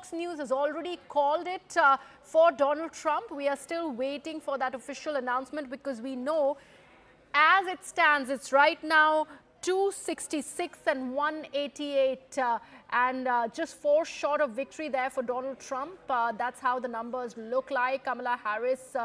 Fox News has already called it for Donald Trump. We are still waiting for that official announcement because we know as it stands, it's right now 266 and 188 and just 4 short of victory there for Donald Trump. That's how the numbers look like. Kamala Harris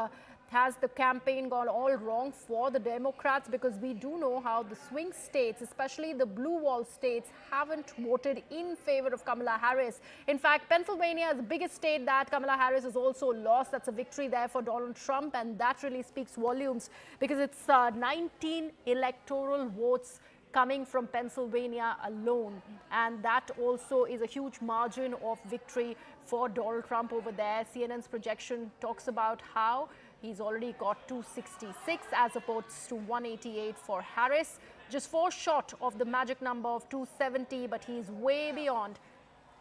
has the campaign gone all wrong for the Democrats, because we do know how the swing states, especially the blue wall states, haven't voted in favor of Kamala Harris. In fact, Pennsylvania is the biggest state that Kamala Harris has also lost. That's a victory there for Donald Trump, and that really speaks volumes because it's 19 electoral votes coming from Pennsylvania alone, and that also is a huge margin of victory for Donald Trump over there. CNN's projection talks about how he's already got 266 as opposed to 188 for Harris, just 4 short of the magic number of 270, but he's way beyond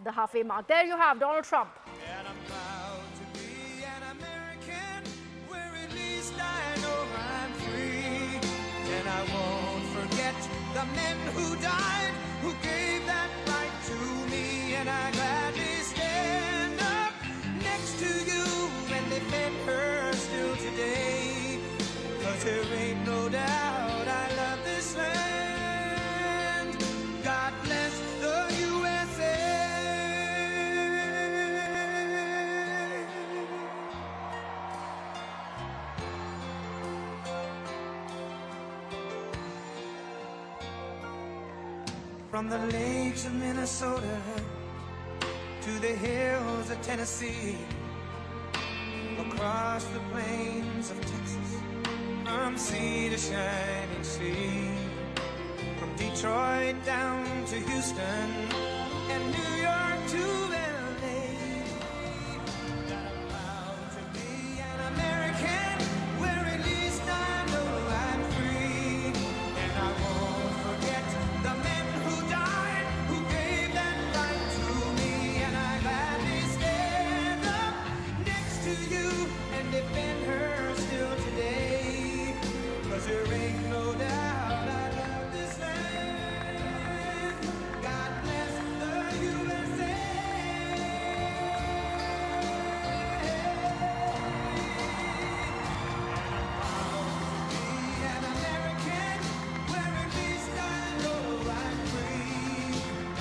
the halfway mark. There you have Donald Trump. And I'm proud to be an American, where at least I know I'm free. And I won't forget the men who died, who gave that right to me. And I gladly stand up next to you and defend her still today. 'Cause there ain't no doubt I love this land. God bless the USA. From the lakes of Minnesota to the hills of Tennessee, across the plains of Texas, from sea to shining sea, from Detroit down to Houston and New York to LA. That I'm proud to be an American, where at least I know I'm free. And I won't forget the men who died, who gave that right to me. And I gladly stand up next to you and defend her still today. 'Cause there ain't no doubt I love this land. God bless the USA. Be an American, where at least I know I'm free.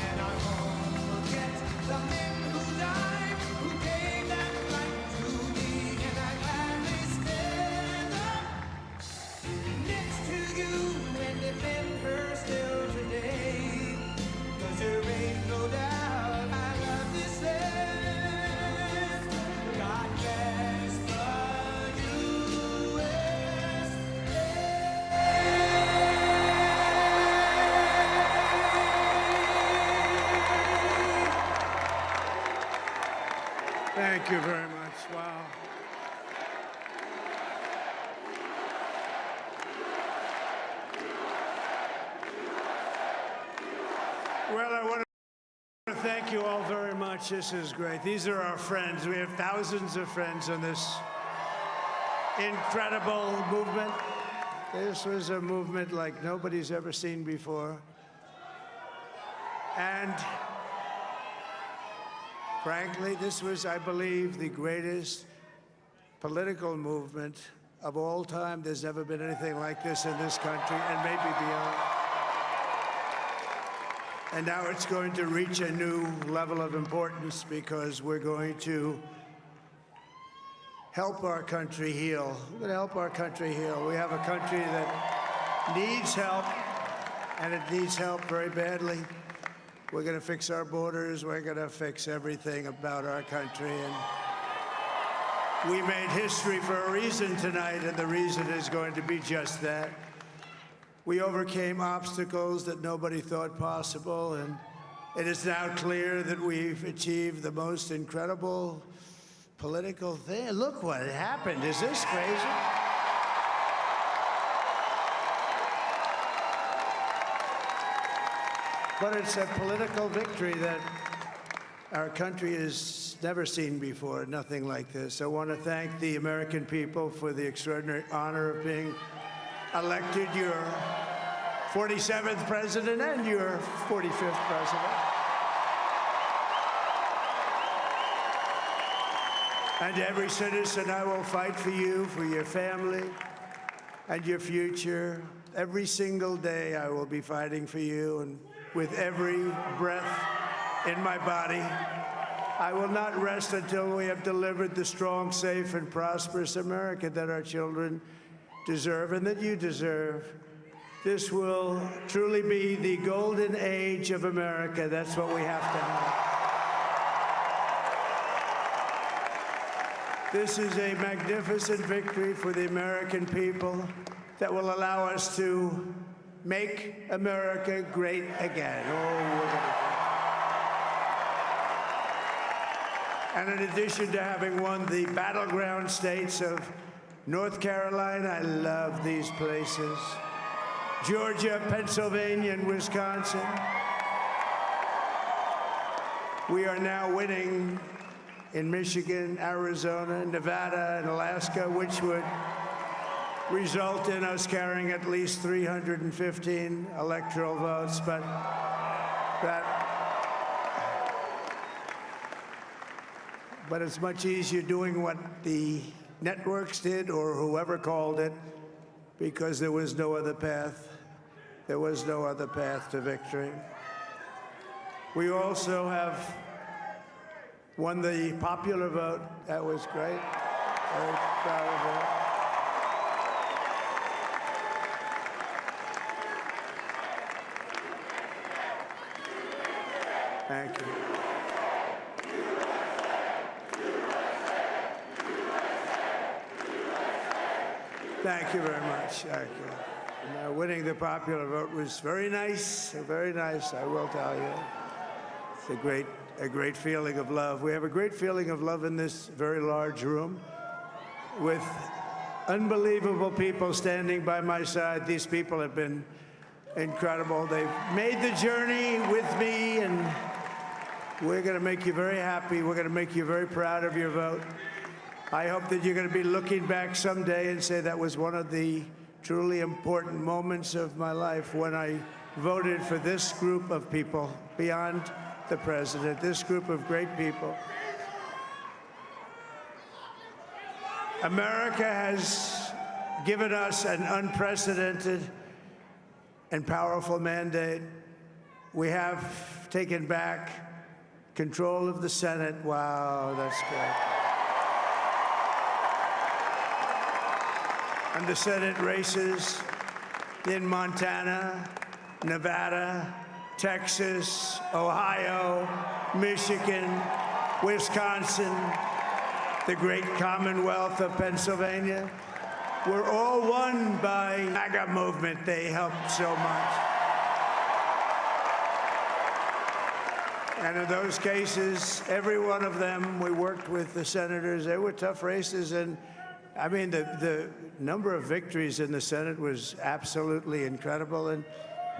And I won't forget the men who died, who gave that right to me. And I gladly stand up next to you and defend her still today. 'Cause there ain't no doubt I love this land. God bless the USA. Thank you very much. Wow. Well, I want to thank you all very much. This is great. These are our friends. We have thousands of friends in this incredible movement. This was a movement like nobody's ever seen before. And frankly, this was, I believe, the greatest political movement of all time. There's never been anything like this in this country, and maybe beyond. And now it's going to reach a new level of importance because we're going to help our country heal. We're going to help our country heal. We have a country that needs help, and it needs help very badly. We're going to fix our borders. We're going to fix everything about our country. And we made history for a reason tonight, and the reason is going to be just that. We overcame obstacles that nobody thought possible, and it is now clear that we've achieved the most incredible political thing. Look what happened. Is this crazy? But it's a political victory that our country has never seen before, nothing like this. I want to thank the American people for the extraordinary honor of being elected your 47th president and your 45th president. And every citizen, I will fight for you, for your family, and your future. Every single day, I will be fighting for you, and with every breath in my body, I will not rest until we have delivered the strong, safe, and prosperous America that our children deserve and that you deserve. This will truly be the golden age of America. That's what we have to have. This is a magnificent victory for the American people that will allow us to make America great again. And in addition to having won the battleground states of North Carolina, I love these places, Georgia, Pennsylvania, and Wisconsin, we are now winning in Michigan, Arizona, Nevada, and Alaska, which would result in us carrying at least 315 electoral votes. But it's much easier doing what the networks did or whoever called it, because there was no other path. There was no other path to victory. We also have won the popular vote. That was great. Very proud of that. Thank you. Thank you very much. Thank you. Now, winning the popular vote was very nice, I will tell you. It's a great feeling of love. We have a great feeling of love in this very large room with unbelievable people standing by my side. These people have been incredible. They've made the journey with me, and we're going to make you very happy. We're going to make you very proud of your vote. I hope that you're going to be looking back someday and say that was one of the truly important moments of my life when I voted for this group of people beyond the president, this group of great people. America has given us an unprecedented and powerful mandate. We have taken back control of the Senate. Wow, that's good. And the Senate races in Montana, Nevada, Texas, Ohio, Michigan, Wisconsin, the great Commonwealth of Pennsylvania, were all won by the MAGA movement. They helped so much. And in those cases, every one of them, we worked with the senators. They were tough races, and I mean, the number of victories in the Senate was absolutely incredible. And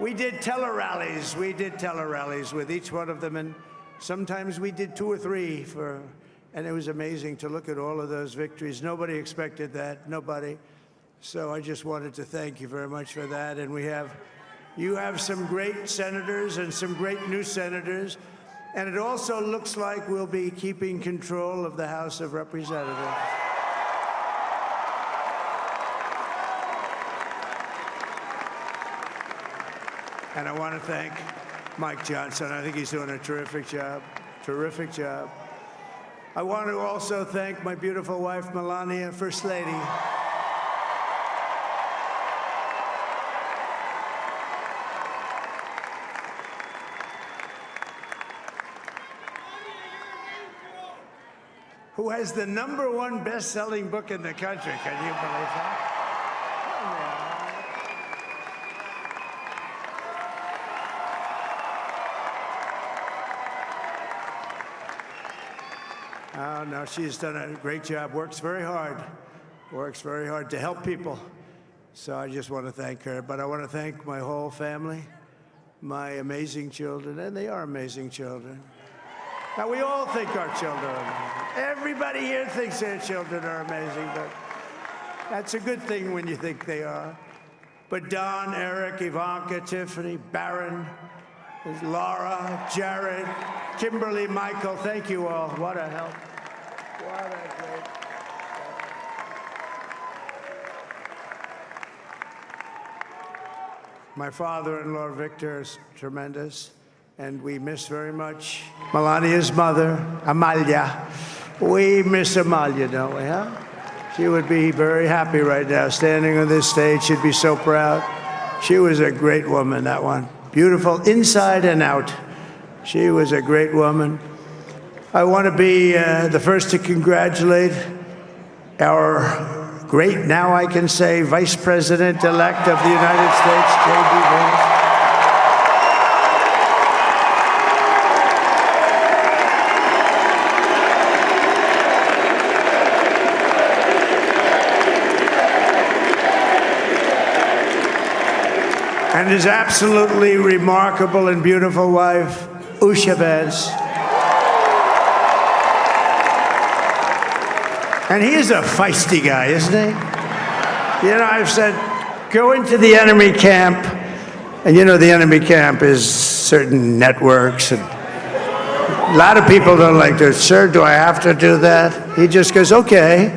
we did tele-rallies. We did tele-rallies with each one of them. And sometimes we did 2 or 3 and it was amazing to look at all of those victories. Nobody expected that, nobody. So I just wanted to thank you very much for that. And you have some great senators and some great new senators. And it also looks like we'll be keeping control of the House of Representatives. And I want to thank Mike Johnson. I think he's doing a terrific job, terrific job. I want to also thank my beautiful wife, Melania, First Lady. Who has the #1 best-selling book in the country. Can you believe that? Oh, no, she's done a great job, works very hard to help people. So I just want to thank her. But I want to thank my whole family, my amazing children, and they are amazing children. Now, we all think our children are amazing. Everybody here thinks their children are amazing, but that's a good thing when you think they are. But Don, Eric, Ivanka, Tiffany, Barron, Laura, Jared, Kimberly, Michael, thank you all. What a help. What a great. My father-in-law, Victor, is tremendous, and we miss very much Melania's mother, Amalia. We miss Amalia, don't we, huh? She would be very happy right now, standing on this stage. She'd be so proud. She was a great woman, that one. Beautiful inside and out. She was a great woman. I want to be the first to congratulate our great, now I can say, Vice President-elect of the United States, J.D. Vance. And his absolutely remarkable and beautiful wife, Usha Vance. And he is a feisty guy, isn't he? You know, I've said, go into the enemy camp, and you know the enemy camp is certain networks, and a lot of people don't like this. Sir, do I have to do that? He just goes, okay.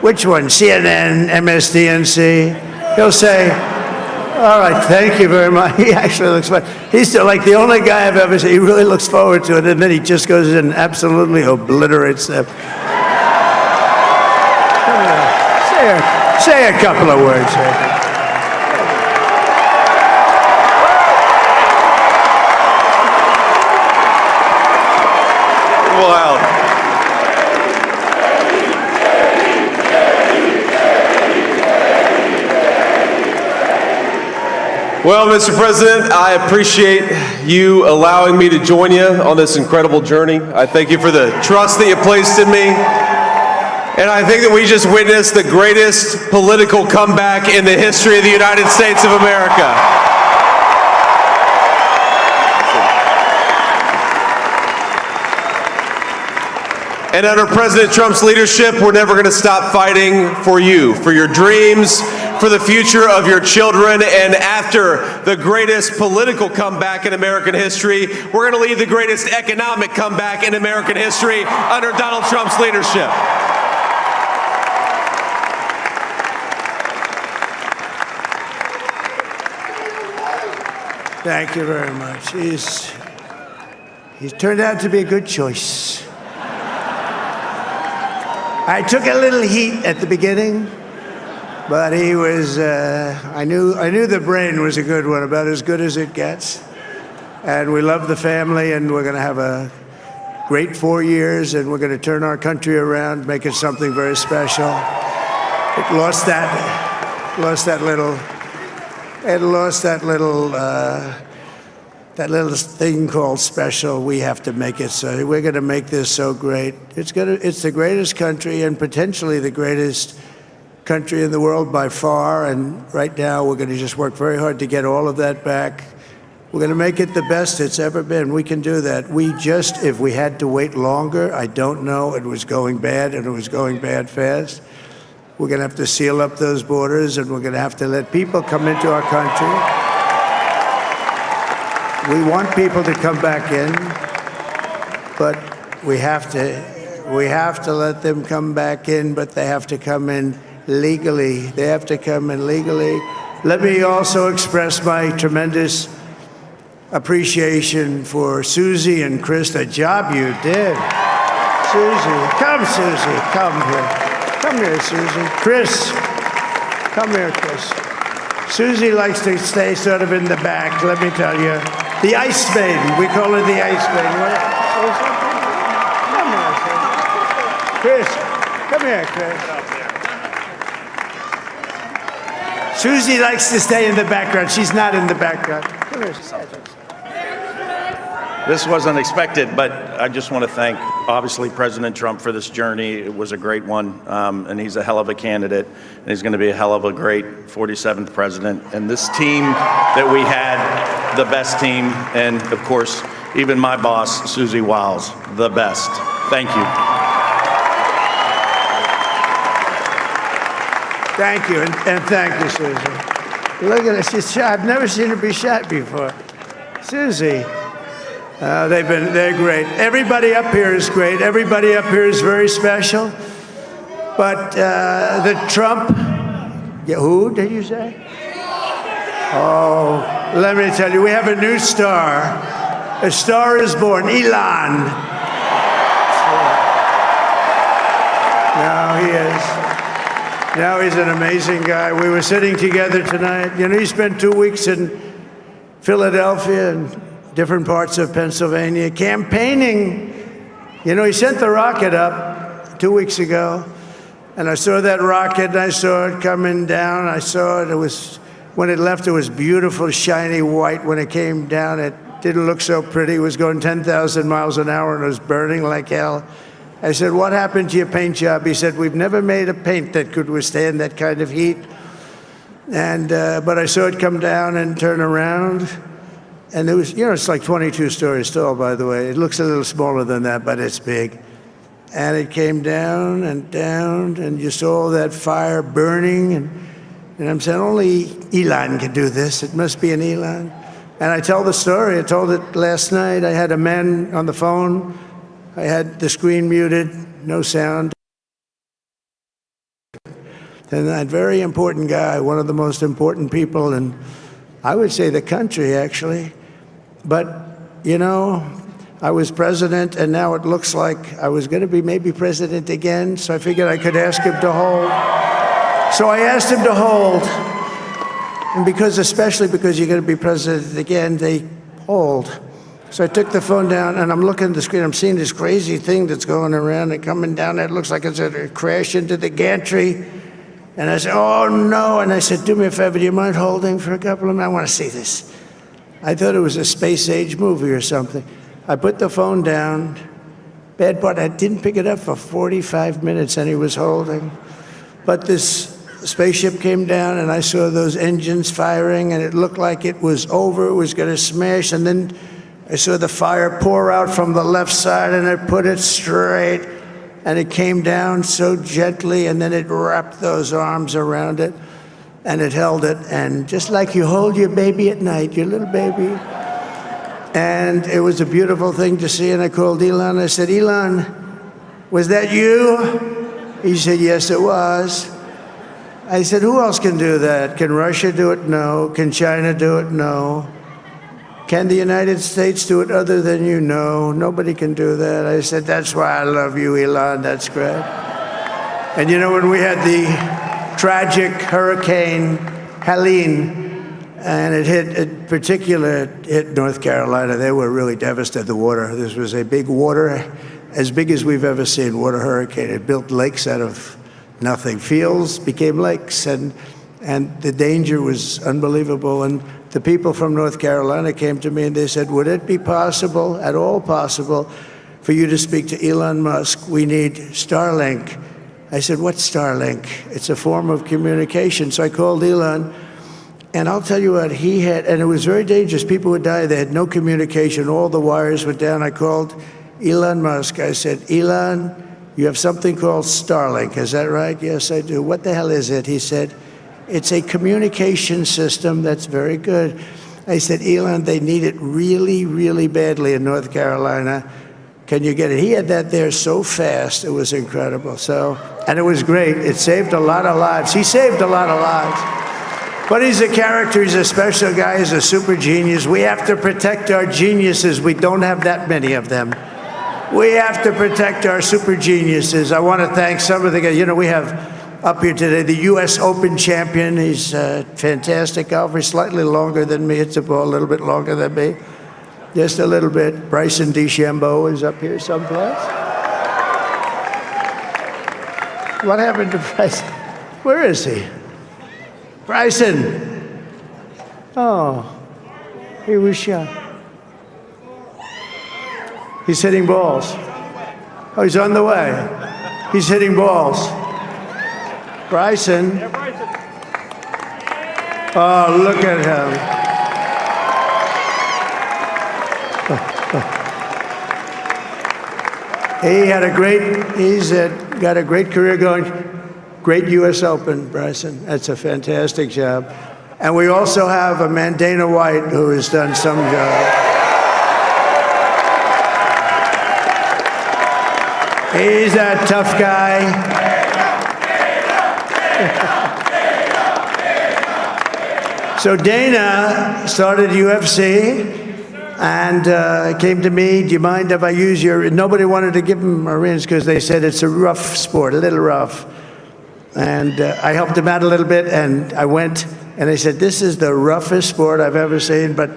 Which one? CNN, MSDNC? He'll say, all right, thank you very much. He actually looks fun. He's like the only guy I've ever seen. He really looks forward to it, and then he just goes in and absolutely obliterates them. Say a couple of words here. Wild. Well, Mr. President, I appreciate you allowing me to join you on this incredible journey. I thank you for the trust that you placed in me. And I think that we just witnessed the greatest political comeback in the history of the United States of America. And under President Trump's leadership, we're never going to stop fighting for you, for your dreams, for the future of your children. And after the greatest political comeback in American history, we're going to lead the greatest economic comeback in American history under Donald Trump's leadership. Thank you very much. He's turned out to be a good choice. I took a little heat at the beginning, but he was, I knew the brain was a good one, about as good as it gets. And we love the family, and we're going to have a great 4 years, and we're going to turn our country around, make it something very special. It lost that little thing called special. We have to make it so. We're going to make this so great. It's the greatest country, and potentially the greatest country in the world by far. And right now, we're going to just work very hard to get all of that back. We're going to make it the best it's ever been. We can do that. If we had to wait longer, I don't know. It was going bad, and it was going bad fast. We're going to have to seal up those borders, and we're going to have to let people come into our country. We want people to come back in, but we have to let them come back in, but they have to come in legally. They have to come in legally. Let me also express my tremendous appreciation for Susie and Chris, the job you did. Susie, come here. Come here, Susie. Chris, come here, Chris. Susie likes to stay sort of in the back, let me tell you. The Ice Maiden, we call her the Ice Maiden. Come here, Chris. Come here, Chris. Susie likes to stay in the background. She's not in the background. Come here, This wasn't expected, but I just want to thank, obviously, President Trump for this journey. It was a great one, and he's a hell of a candidate, and he's going to be a hell of a great 47th president. And this team that we had, the best team, and, of course, even my boss, Susie Wiles, the best. Thank you. Thank you, and thank you, Susie. Look at her, she's shy. I've never seen her be shy before. Susie. They're great. Everybody up here is great. Everybody up here is very special. But the Trump, who did you say? Oh, let me tell you, we have a new star. A star is born, Elon. Now he is. Now he's an amazing guy. We were sitting together tonight. You know, he spent 2 weeks in Philadelphia and different parts of Pennsylvania campaigning. You know, he sent the rocket up 2 weeks ago, and I saw that rocket, and I saw it coming down. I saw it. It was, when it left, it was beautiful, shiny white. When it came down, it didn't look so pretty. It was going 10,000 miles an hour, and it was burning like hell. I said, what happened to your paint job? He said, we've never made a paint that could withstand that kind of heat. And but I saw it come down and turn around. And it was, you know, it's like 22 stories tall, by the way. It looks a little smaller than that, but it's big. And it came down, and you saw all that fire burning. And I'm saying, only Elon can do this. It must be an Elon. And I tell the story. I told it last night. I had a man on the phone. I had the screen muted, no sound. And that very important guy, one of the most important people in, I would say, the country, actually. But, you know, I was president, and now it looks like I was going to be maybe president again, so I figured I could ask him to hold. So I asked him to hold. And especially because you're going to be president again, they hold. So I took the phone down, and I'm looking at the screen. I'm seeing this crazy thing that's going around and coming down. It looks like it's going to crash into the gantry. And I said, oh, no. And I said, do me a favor, do you mind holding for a couple of minutes? I want to see this. I thought it was a space-age movie or something. I put the phone down. Bad part, I didn't pick it up for 45 minutes, and he was holding. But this spaceship came down, and I saw those engines firing, and it looked like it was over. It was going to smash. And then I saw the fire pour out from the left side, and I put it straight. And it came down so gently, and then it wrapped those arms around it. And it held it, and just like you hold your baby at night, your little baby. And it was a beautiful thing to see, and I called Elon. I said, Elon, was that you? He said, yes, it was. I said, who else can do that? Can Russia do it? No. Can China do it? No. Can the United States do it other than you? No. Nobody can do that. I said, that's why I love you, Elon. That's great. And you know, when we had the tragic Hurricane Helene, and it hit North Carolina. They were really devastated, the water. This was a big water, as big as we've ever seen, water hurricane. It built lakes out of nothing. Fields became lakes, and the danger was unbelievable. And the people from North Carolina came to me and they said, would it be possible, at all possible, for you to speak to Elon Musk? We need Starlink. I said, what's Starlink? It's a form of communication. So I called Elon, and I'll tell you what, he had, and it was very dangerous. People would die. They had no communication. All the wires were down. I called Elon Musk. I said, Elon, you have something called Starlink. Is that right? Yes, I do. What the hell is it? He said, it's a communication system that's very good. I said, Elon, they need it really, really badly in North Carolina. Can you get it? He had that there so fast. It was incredible. So, and it was great. It saved a lot of lives. He saved a lot of lives. But he's a character. He's a special guy. He's a super genius. We have to protect our geniuses. We don't have that many of them. We have to protect our super geniuses. I want to thank some of the guys. You know, we have up here today the U.S. Open champion. He's a fantastic golfer. He's slightly longer than me. Hits the ball a little bit longer than me. Just a little bit. Bryson DeChambeau is up here someplace. What happened to Bryson? Where is he? Bryson. Oh, he was shot. He's hitting balls. Oh, he's on the way. He's hitting balls. Bryson. Oh, look at him. He's got a great career going. Great U.S. Open, Bryson. That's a fantastic job. And we also have a man, Dana White, who has done some job. He's a tough guy. So Dana started UFC and came to me, do you mind if I use your, nobody wanted to give him a rinse because they said it's a rough sport, a little rough. And I helped him out a little bit, and I went, and they said, this is the roughest sport I've ever seen, but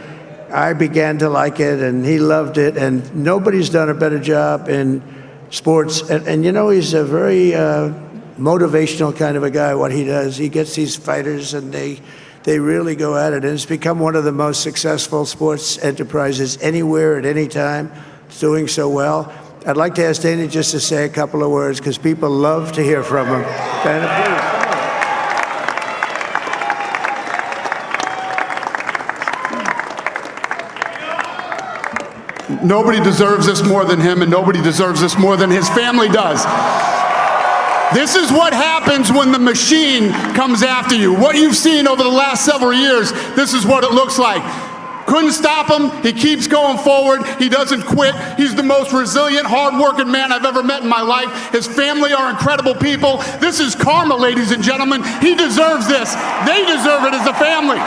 I began to like it, and he loved it, and nobody's done a better job in sports. And you know, he's a very motivational kind of a guy, what he does. He gets these fighters, and they really go at it, and it's become one of the most successful sports enterprises anywhere at any time. It's doing so well. I'd like to ask Dana just to say a couple of words, because people love to hear from him. Dana, please. Nobody deserves this more than him, and nobody deserves this more than his family does. This is what happens when the machine comes after you. What you've seen over the last several years, this is what it looks like. Couldn't stop him. He keeps going forward. He doesn't quit. He's the most resilient, hard-working man I've ever met in my life. His family are incredible people. This is karma, ladies and gentlemen. He deserves this. They deserve it as a family.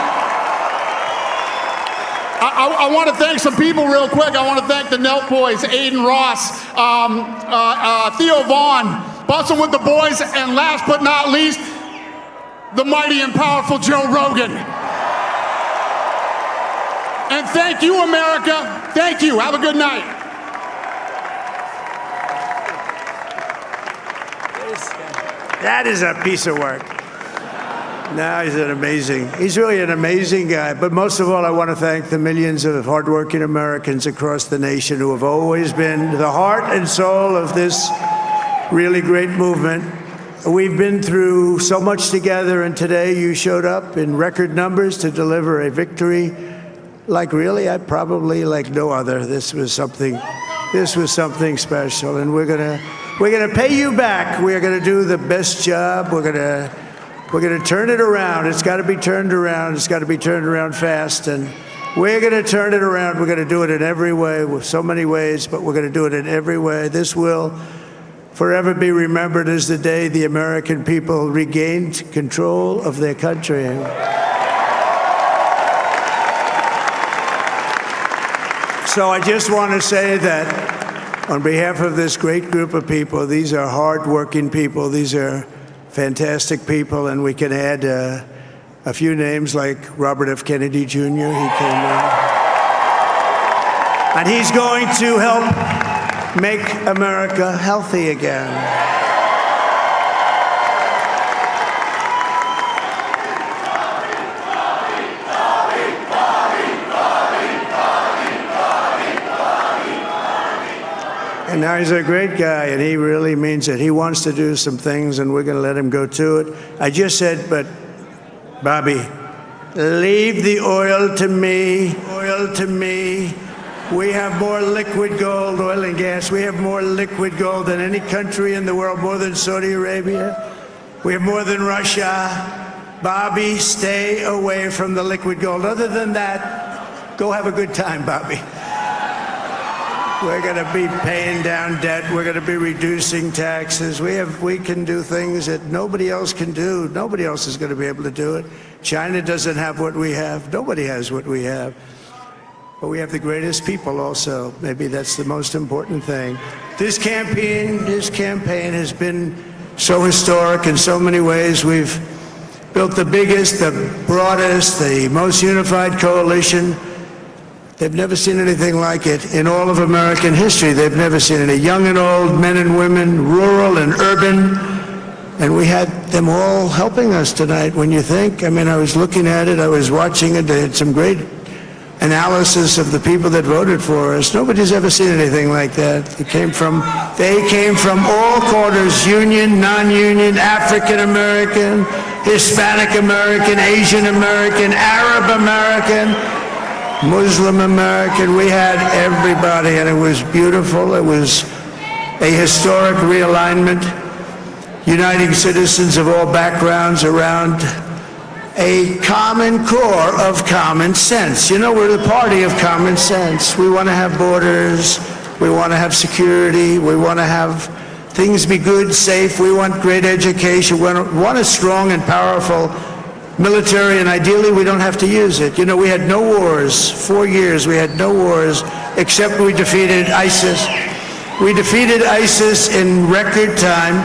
I want to thank some people real quick. I want to thank the Nelk boys, Aiden Ross, Theo Vaughn, busting with the boys, and last but not least, the mighty and powerful Joe Rogan. And thank you, America. Thank you. Have a good night. that is a piece of work. No, he's really an amazing guy. But most of all, I want to thank the millions of hardworking Americans across the nation who have always been the heart and soul of this really great movement. We've been through so much together, and today you showed up in record numbers to deliver a victory like probably like no other. This was something special, and we're gonna pay you back. We're gonna do the best job. We're gonna turn it around. It's got to be turned around. It's got to be turned around fast, and we're gonna turn it around. We're gonna do it in every way, with so many ways, but we're gonna do it in every way. This will forever be remembered as the day the American people regained control of their country. So I just want to say that on behalf of this great group of people, these are hard-working people, these are fantastic people, and we can add a few names like Robert F. Kennedy Jr. He came in. And he's going to help make America healthy again. And now he's a great guy, and he really means it. He wants to do some things, and we're going to let him go to it. I just said, but Bobby, leave the oil to me. Oil to me. We have more liquid gold, oil and gas. We have more liquid gold than any country in the world, more than Saudi Arabia. We have more than Russia. Bobby, stay away from the liquid gold. Other than that, go have a good time, Bobby. We're going to be paying down debt. We're going to be reducing taxes. We can do things that nobody else can do. Nobody else is going to be able to do it. China doesn't have what we have. Nobody has what we have. But we have the greatest people also. Maybe that's the most important thing. This campaign has been so historic in so many ways. We've built the biggest, the broadest, the most unified coalition. They've never seen anything like it in all of American history. They've never seen it. Young and old, men and women, rural and urban. And we had them all helping us tonight, when you think. I mean, I was looking at it, I was watching it. They had some great analysis of the people that voted for us. Nobody's ever seen anything like that. They came from all quarters, union, non-union, African American, Hispanic American, Asian American, Arab American, Muslim American. We had everybody, and it was beautiful. It was a historic realignment, uniting citizens of all backgrounds around a common core of common sense. You know, we're the party of common sense. We want to have borders. We want to have security. We want to have things be good, safe. We want great education. We want a strong and powerful military, and ideally we don't have to use it. You know, we had no wars. 4 years we had no wars, except we defeated ISIS. We defeated ISIS in record time,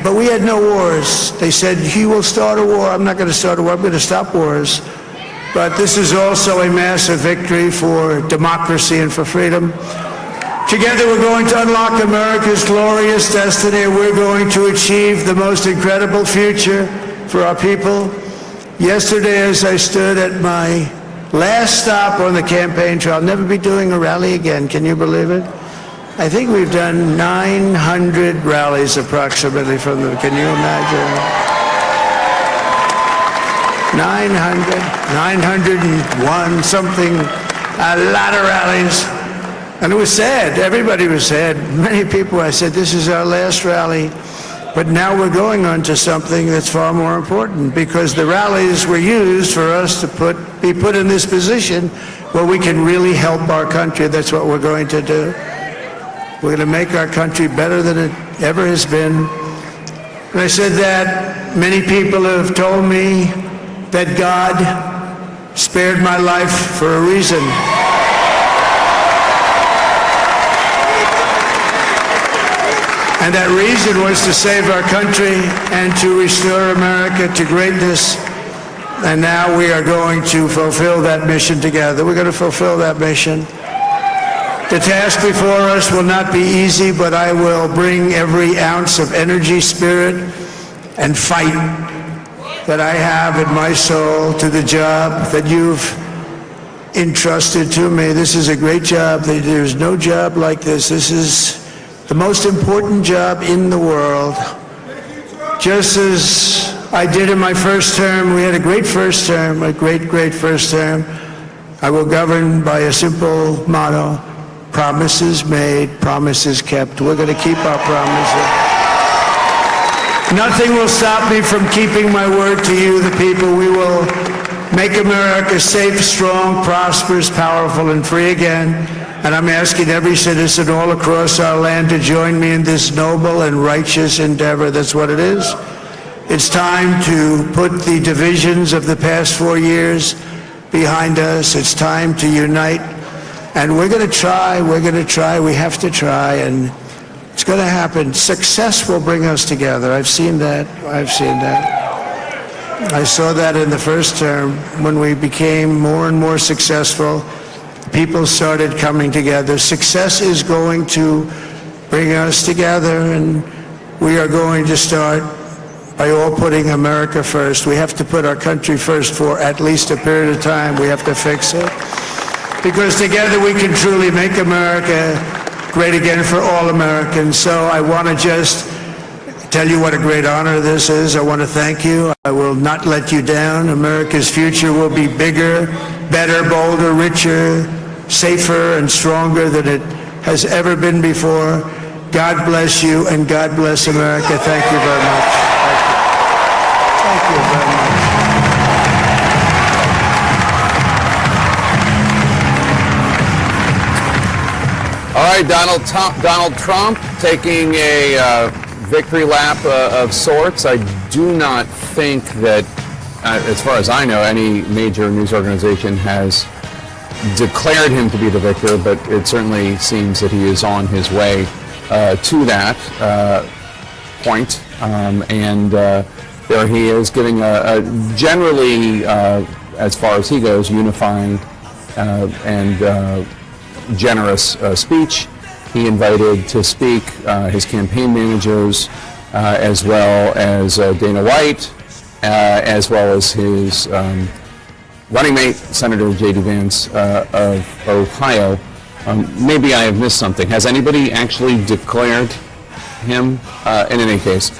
but we had no wars. They said, he will start a war. I'm not going to start a war. I'm going to stop wars. But this is also a massive victory for democracy and for freedom. Together we're going to unlock America's glorious destiny. We're going to achieve the most incredible future for our people. Yesterday, as I stood at my last stop on the campaign trail, I'll never be doing a rally again. Can you believe it? I think we've done 900 rallies approximately from them. Can you imagine? 901, something, a lot of rallies. And it was sad. Everybody was sad. Many people, I said, this is our last rally. But now we're going on to something that's far more important, because the rallies were used for us to be put in this position where we can really help our country. That's what we're going to do. We're going to make our country better than it ever has been. And I said that many people have told me that God spared my life for a reason. And that reason was to save our country and to restore America to greatness. And now we are going to fulfill that mission together. We're going to fulfill that mission. The task before us will not be easy, but I will bring every ounce of energy, spirit, and fight that I have in my soul to the job that you've entrusted to me. This is a great job. There's no job like this. This is the most important job in the world. Just as I did in my first term, we had a great first term, a great, great first term. I will govern by a simple motto: promises made, promises kept. We're going to keep our promises. Nothing will stop me from keeping my word to you, the people. We will make America safe, strong, prosperous, powerful, and free again. And I'm asking every citizen all across our land to join me in this noble and righteous endeavor. That's what it is. It's time to put the divisions of the past 4 years behind us. It's time to unite. And we're going to try, we have to try, and it's going to happen. Success will bring us together. I've seen that. I saw that in the first term when we became more and more successful. People started coming together. Success is going to bring us together, and we are going to start by all putting America first. We have to put our country first for at least a period of time. We have to fix it, because together we can truly make America great again for all Americans. So I want to just tell you what a great honor this is. I want to thank you. I will not let you down. America's future will be bigger, better, bolder, richer, safer, and stronger than it has ever been before. God bless you, and God bless America. Thank you very much. Thank you very much. All right, Donald Trump taking a victory lap of sorts. I do not think that, as far as I know, any major news organization has declared him to be the victor, but it certainly seems that he is on his way to that point. And there he is giving a generally, as far as he goes, unifying and generous speech. He invited to speak his campaign managers, as well as Dana White, as well as his running mate, Senator J.D. Vance of Ohio. Maybe I have missed something. Has anybody actually declared him? In any case,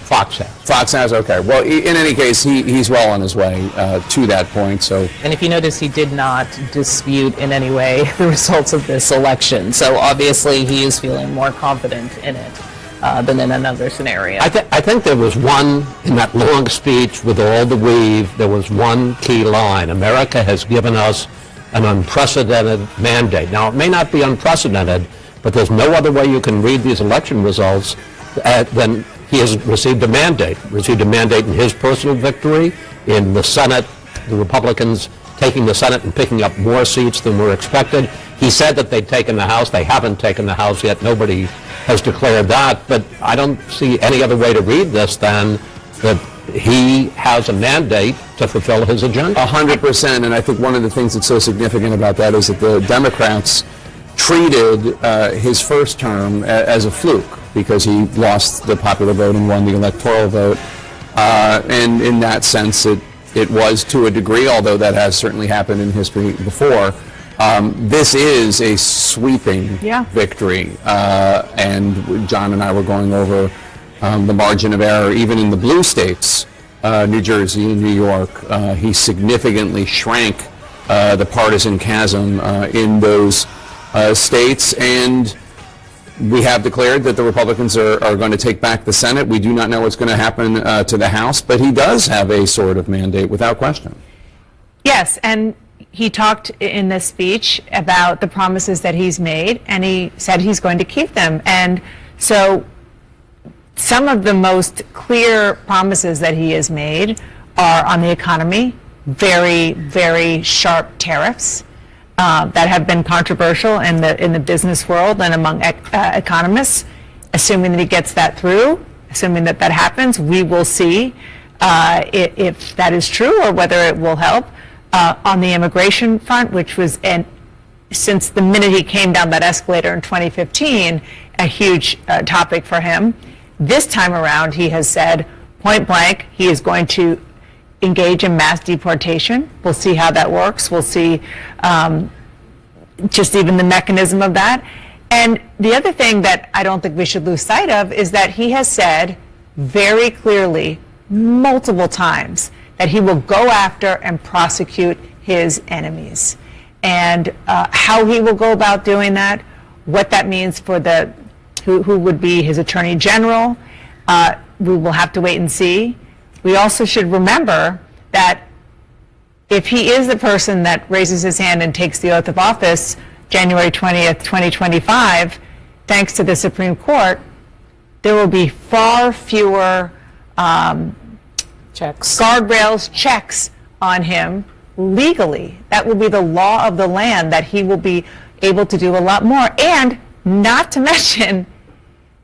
Fox has. Fox has. Okay. Well, in any case, he's well on his way to that point. So. And if you notice, he did not dispute in any way the results of this election. So obviously, he is feeling more confident in it than in another scenario. I think there was one, in that long speech with all the weave, there was one key line. America has given us an unprecedented mandate. Now, it may not be unprecedented, but there's no other way you can read these election results than he has received a mandate in his personal victory, in the Senate, the Republicans taking the Senate and picking up more seats than were expected. He said that they'd taken the House. They haven't taken the House yet. Nobody has declared that, but I don't see any other way to read this than that he has a mandate to fulfill his agenda. 100%, and I think one of the things that's so significant about that is that the Democrats treated his first term as a fluke because he lost the popular vote and won the electoral vote. And in that sense, it was to a degree, although that has certainly happened in history before. This is a sweeping victory. And John and I were going over the margin of error, even in the blue states, New Jersey and New York. He significantly shrank the partisan chasm in those states, and we have declared that the Republicans are going to take back the Senate. We do not know what's going to happen to the House, but he does have a sort of mandate without question. Yes, and he talked in this speech about the promises that he's made, and he said he's going to keep them. And so some of the most clear promises that he has made are on the economy, very, very sharp tariffs that have been controversial in the business world and among economists. Assuming that he gets that through, assuming that that happens, we will see if that is true or whether it will help. On the immigration front, which was, since the minute he came down that escalator in 2015, a huge topic for him. This time around, he has said point blank, he is going to engage in mass deportation. We'll see how that works. We'll see just even the mechanism of that. And the other thing that I don't think we should lose sight of is that he has said very clearly, multiple times, that he will go after and prosecute his enemies. And how he will go about doing that, what that means for who would be his attorney general, we will have to wait and see. We also should remember that if he is the person that raises his hand and takes the oath of office January 20th, 2025, thanks to the Supreme Court, there will be far fewer guardrails, checks on him legally. That will be the law of the land, that he will be able to do a lot more. And not to mention,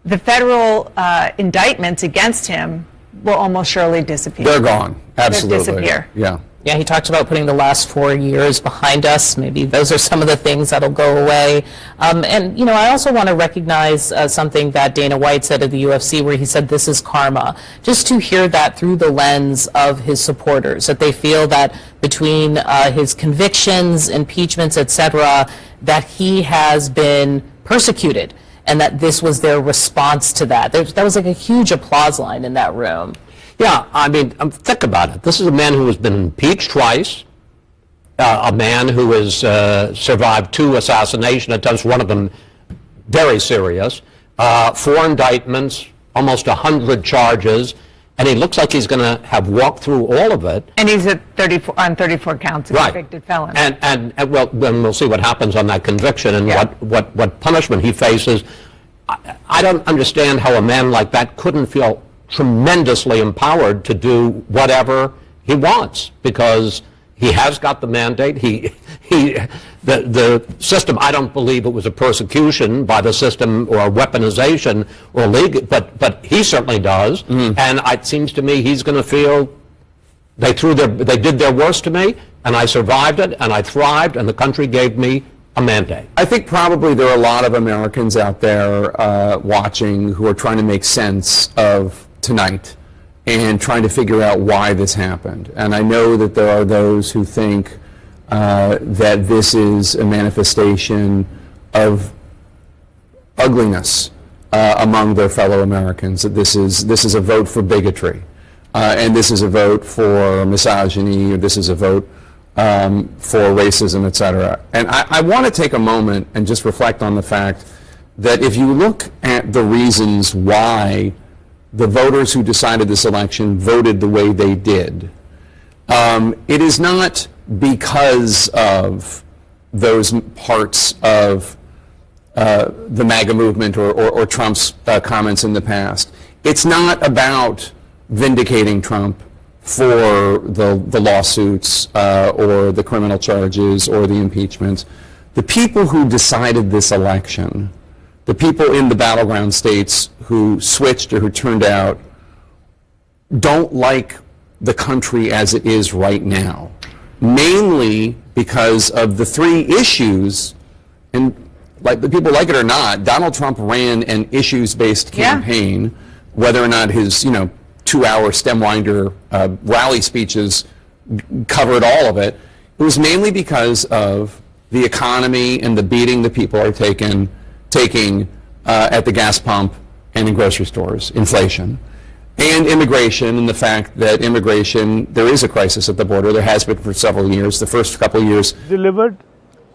the federal indictments against him will almost surely disappear. They're gone. Absolutely. They'll disappear. Yeah. Yeah, he talked about putting the last 4 years behind us. Maybe those are some of the things that'll go away. And, you know, I also want to recognize something that Dana White said at the UFC, where he said this is karma. Just to hear that through the lens of his supporters, that they feel that between his convictions, impeachments, etc., that he has been persecuted, and that this was their response to that. That was like a huge applause line in that room. Yeah, I mean, think about it. This is a man who has been impeached twice, a man who has survived 2 assassination attempts, one of them very serious, 4 indictments, almost 100 charges, and he looks like he's going to have walked through all of it. And he's at 34 counts of convicted felon. And well, then we'll see what happens on that conviction and what punishment he faces. I don't understand how a man like that couldn't feel tremendously empowered to do whatever he wants, because he has got the mandate. The system, I don't believe it was a persecution by the system or a weaponization or legal, but he certainly does. And it seems to me he's going to feel they did their worst to me, and I survived it, and I thrived, and the country gave me a mandate. I think probably there are a lot of Americans out there watching who are trying to make sense of tonight and trying to figure out why this happened. And I know that there are those who think that this is a manifestation of ugliness among their fellow Americans, that this is a vote for bigotry, and this is a vote for misogyny, or this is a vote for racism, etc. And I want to take a moment and just reflect on the fact that if you look at the reasons why the voters who decided this election voted the way they did, it is not because of those parts of the MAGA movement or Trump's comments in the past. It's not about vindicating Trump for the lawsuits or the criminal charges or the impeachments. The people who decided this election, the people in the battleground states who switched or who turned out, don't like the country as it is right now, mainly because of the three issues. And like the people like it or not, Donald Trump ran an issues-based campaign, whether or not his 2-hour stem winder rally speeches covered all of it. It was mainly because of the economy and the beating the people are taking at the gas pump and in grocery stores, inflation, and immigration, and the fact that immigration, there is a crisis at the border. There has been for several years. The first couple of years delivered,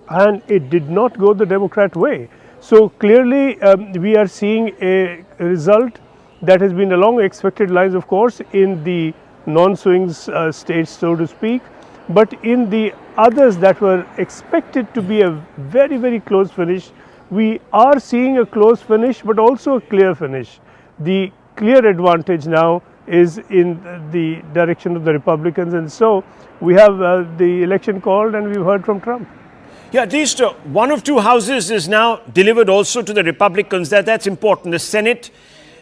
and it did not go the Democrat way. So clearly we are seeing a result that has been along expected lines, of course, in the non-swings states, so to speak, but in the others that were expected to be a very, very close finish, we are seeing a close finish, but also a clear finish. The clear advantage now is in the direction of the Republicans, and so we have the election called, and we've heard from Trump. Yeah, at least one of two houses is now delivered also to the Republicans. That's important. The Senate,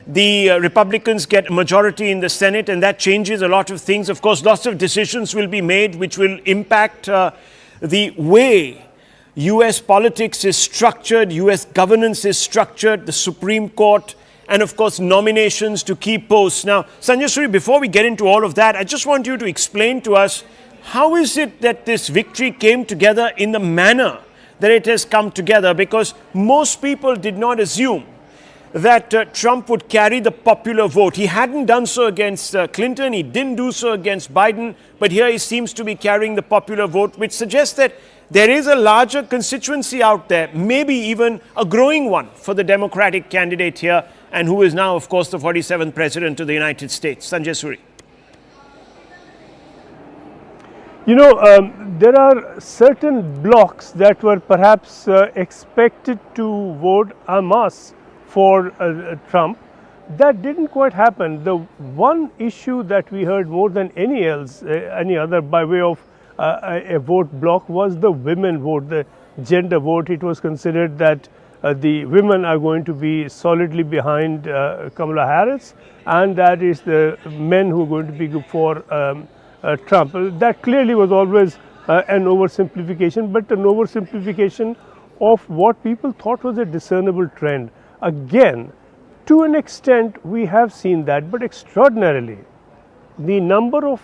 the Republicans get a majority in the Senate, and that changes a lot of things. Of course, lots of decisions will be made which will impact the way U.S. politics is structured, U.S. governance is structured, the Supreme Court, and of course nominations to key posts. Now, Sanjay, before we get into all of that, I just want you to explain to us, how is it that this victory came together in the manner that it has come together? Because most people did not assume that Trump would carry the popular vote. He hadn't done so against Clinton, he didn't do so against Biden, but here he seems to be carrying the popular vote, which suggests that there is a larger constituency out there, maybe even a growing one for the Democratic candidate here, and who is now, of course, the 47th President of the United States. Sanjay Suri. There are certain blocks that were perhaps expected to vote en masse for Trump. That didn't quite happen. The one issue that we heard more than any other by way of a vote block was the women vote, the gender vote. It was considered that the women are going to be solidly behind Kamala Harris, and that is the men who are going to be for Trump. That clearly was always an oversimplification, but an oversimplification of what people thought was a discernible trend. Again, to an extent we have seen that, but extraordinarily, the number of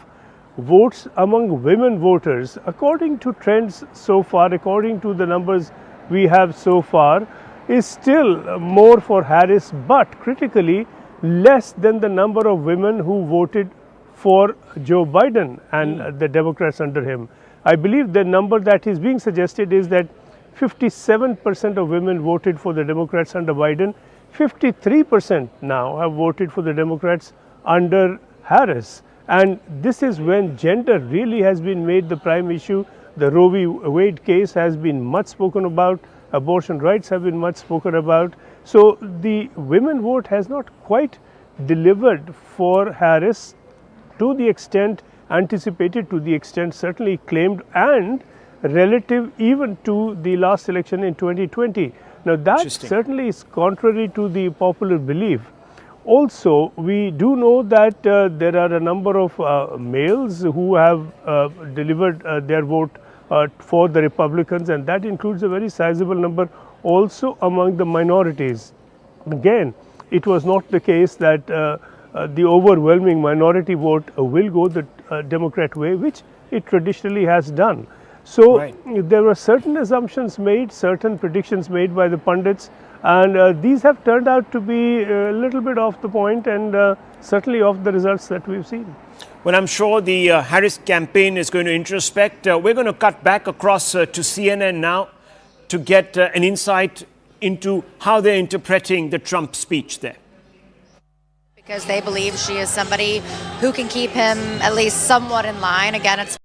votes among women voters, according to trends so far, according to the numbers we have so far, is still more for Harris, but critically less than the number of women who voted for Joe Biden and the Democrats under him. I believe the number that is being suggested is that 57% of women voted for the Democrats under Biden, 53% now have voted for the Democrats under Harris. And this is when gender really has been made the prime issue. The Roe v. Wade case has been much spoken about, abortion rights have been much spoken about. So the women vote has not quite delivered for Harris to the extent anticipated, to the extent certainly claimed, and relative even to the last election in 2020. Now that certainly is contrary to the popular belief. Also, we do know that there are a number of males who have delivered their vote for the Republicans, and that includes a very sizable number also among the minorities. Again, it was not the case that the overwhelming minority vote will go the Democrat way, which it traditionally has done. So there were certain assumptions made, certain predictions made by the pundits, and these have turned out to be a little bit off the point, and certainly off the results that we've seen. Well, I'm sure the Harris campaign is going to introspect. We're going to cut back across to CNN now to get an insight into how they're interpreting the Trump speech there. Because they believe she is somebody who can keep him at least somewhat in line. Again, it's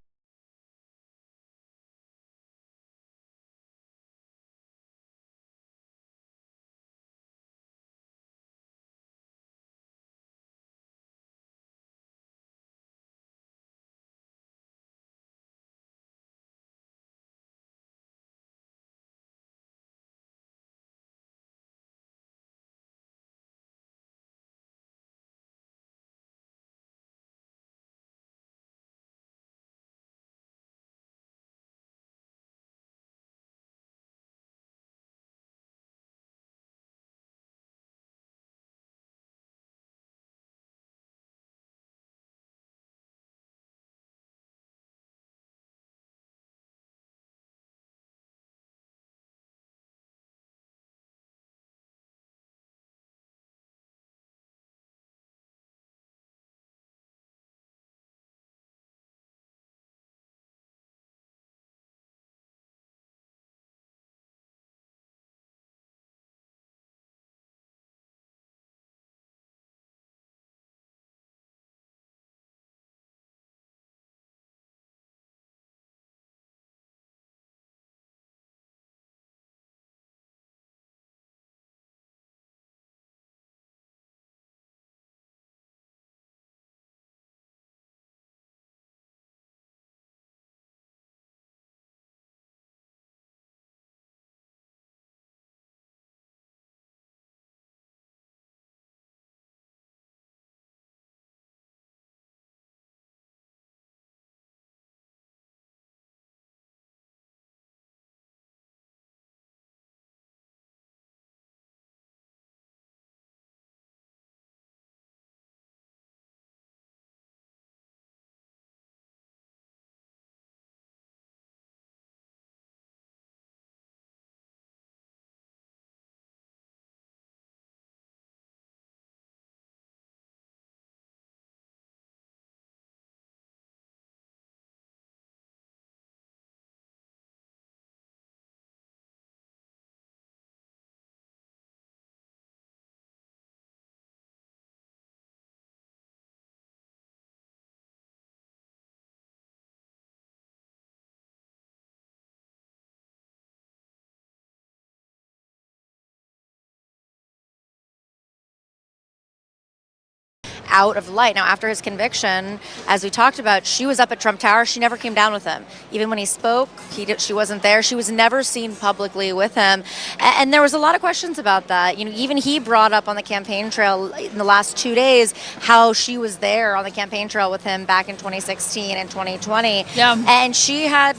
out of the light. Now, after his conviction, as we talked about, she was up at Trump Tower. She never came down with him. Even when he spoke, she wasn't there. She was never seen publicly with him. And there was a lot of questions about that. You know, even he brought up on the campaign trail in the last 2 days how she was there on the campaign trail with him back in 2016 and 2020. Yeah. And she had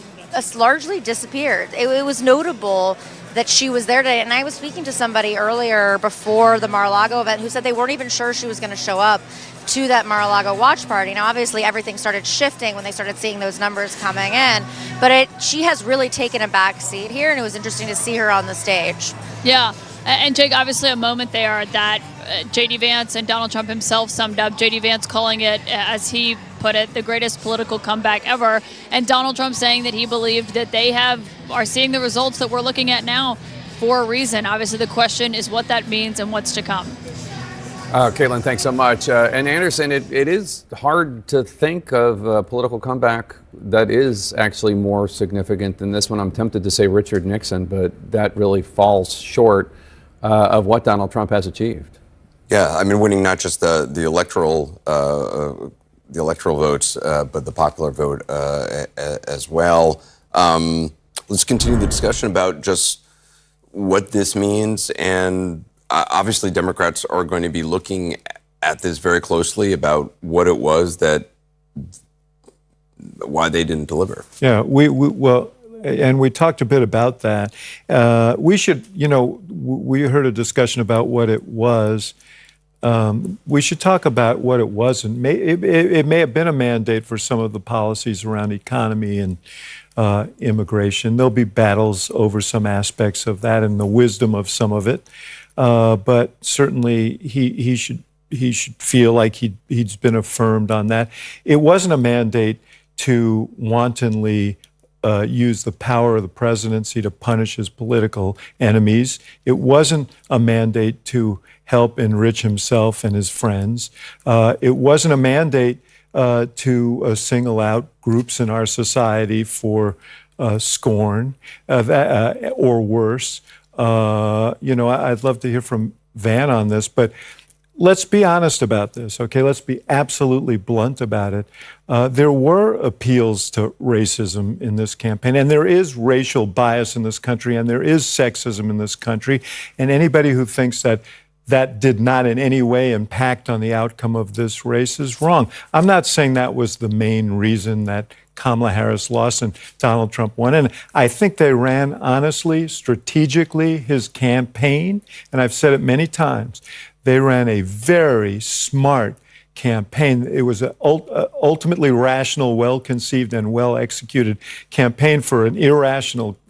largely disappeared. It was notable that she was there today. And I was speaking to somebody earlier before the Mar-a-Lago event who said they weren't even sure she was going to show up to that Mar-a-Lago watch party. Now, obviously, everything started shifting when they started seeing those numbers coming in. But she has really taken a back seat here, and it was interesting to see her on the stage. Yeah. And Jake, obviously a moment there that J.D. Vance and Donald Trump himself summed up. J.D. Vance calling it, as he put it, the greatest political comeback ever. And Donald Trump saying that he believed that they are seeing the results that we're looking at now for a reason. Obviously, the question is what that means and what's to come. Caitlin, thanks so much. And Anderson, it is hard to think of a political comeback that is actually more significant than this one. I'm tempted to say Richard Nixon, but that really falls short of what Donald Trump has achieved. Yeah, I mean, winning not just the electoral votes, but the popular vote as well. Let's continue the discussion about just what this means, and obviously Democrats are going to be looking at this very closely about what it was why they didn't deliver. Yeah, well, and we talked a bit about that. We should, we heard a discussion about what it was. We should talk about what it wasn't. It may have been a mandate for some of the policies around economy and immigration. There'll be battles over some aspects of that and the wisdom of some of it. But certainly he should feel like he's been affirmed on that. It wasn't a mandate to wantonly use the power of the presidency to punish his political enemies. It wasn't a mandate to help enrich himself and his friends. It wasn't a mandate to single out groups in our society for scorn or worse. I'd love to hear from Van on this, but let's be honest about this, okay? Let's be absolutely blunt about it. There were appeals to racism in this campaign, and there is racial bias in this country, and there is sexism in this country, and anybody who thinks that did not in any way impact on the outcome of this race is wrong. I'm not saying that was the main reason that Kamala Harris lost and Donald Trump won. And I think they ran honestly, strategically, his campaign, and I've said it many times, they ran a very smart campaign. It was an ultimately rational, well-conceived, and well-executed campaign for an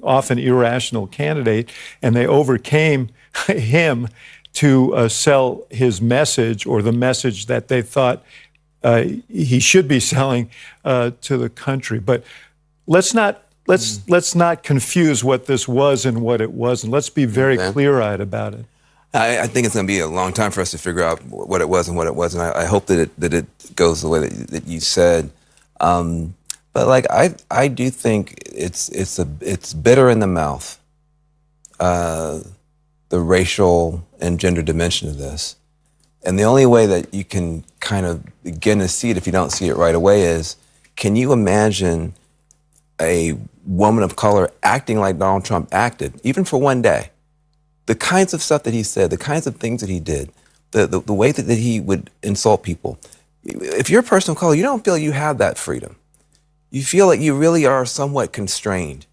often irrational candidate, and they overcame him to sell his message, or the message that they thought he should be selling to the country. But let's not confuse what this was and what it wasn't. Let's be very clear-eyed about it. I think it's going to be a long time for us to figure out what it was and what it wasn't. I hope that it goes the way that you said. But like I do think it's bitter in the mouth, the racial and gender dimension of this. And the only way that you can kind of begin to see it, if you don't see it right away, is, can you imagine a woman of color acting like Donald Trump acted, even for one day? The kinds of stuff that he said, the kinds of things that he did, the way that he would insult people. If you're a person of color, you don't feel you have that freedom. You feel like you really are somewhat constrained.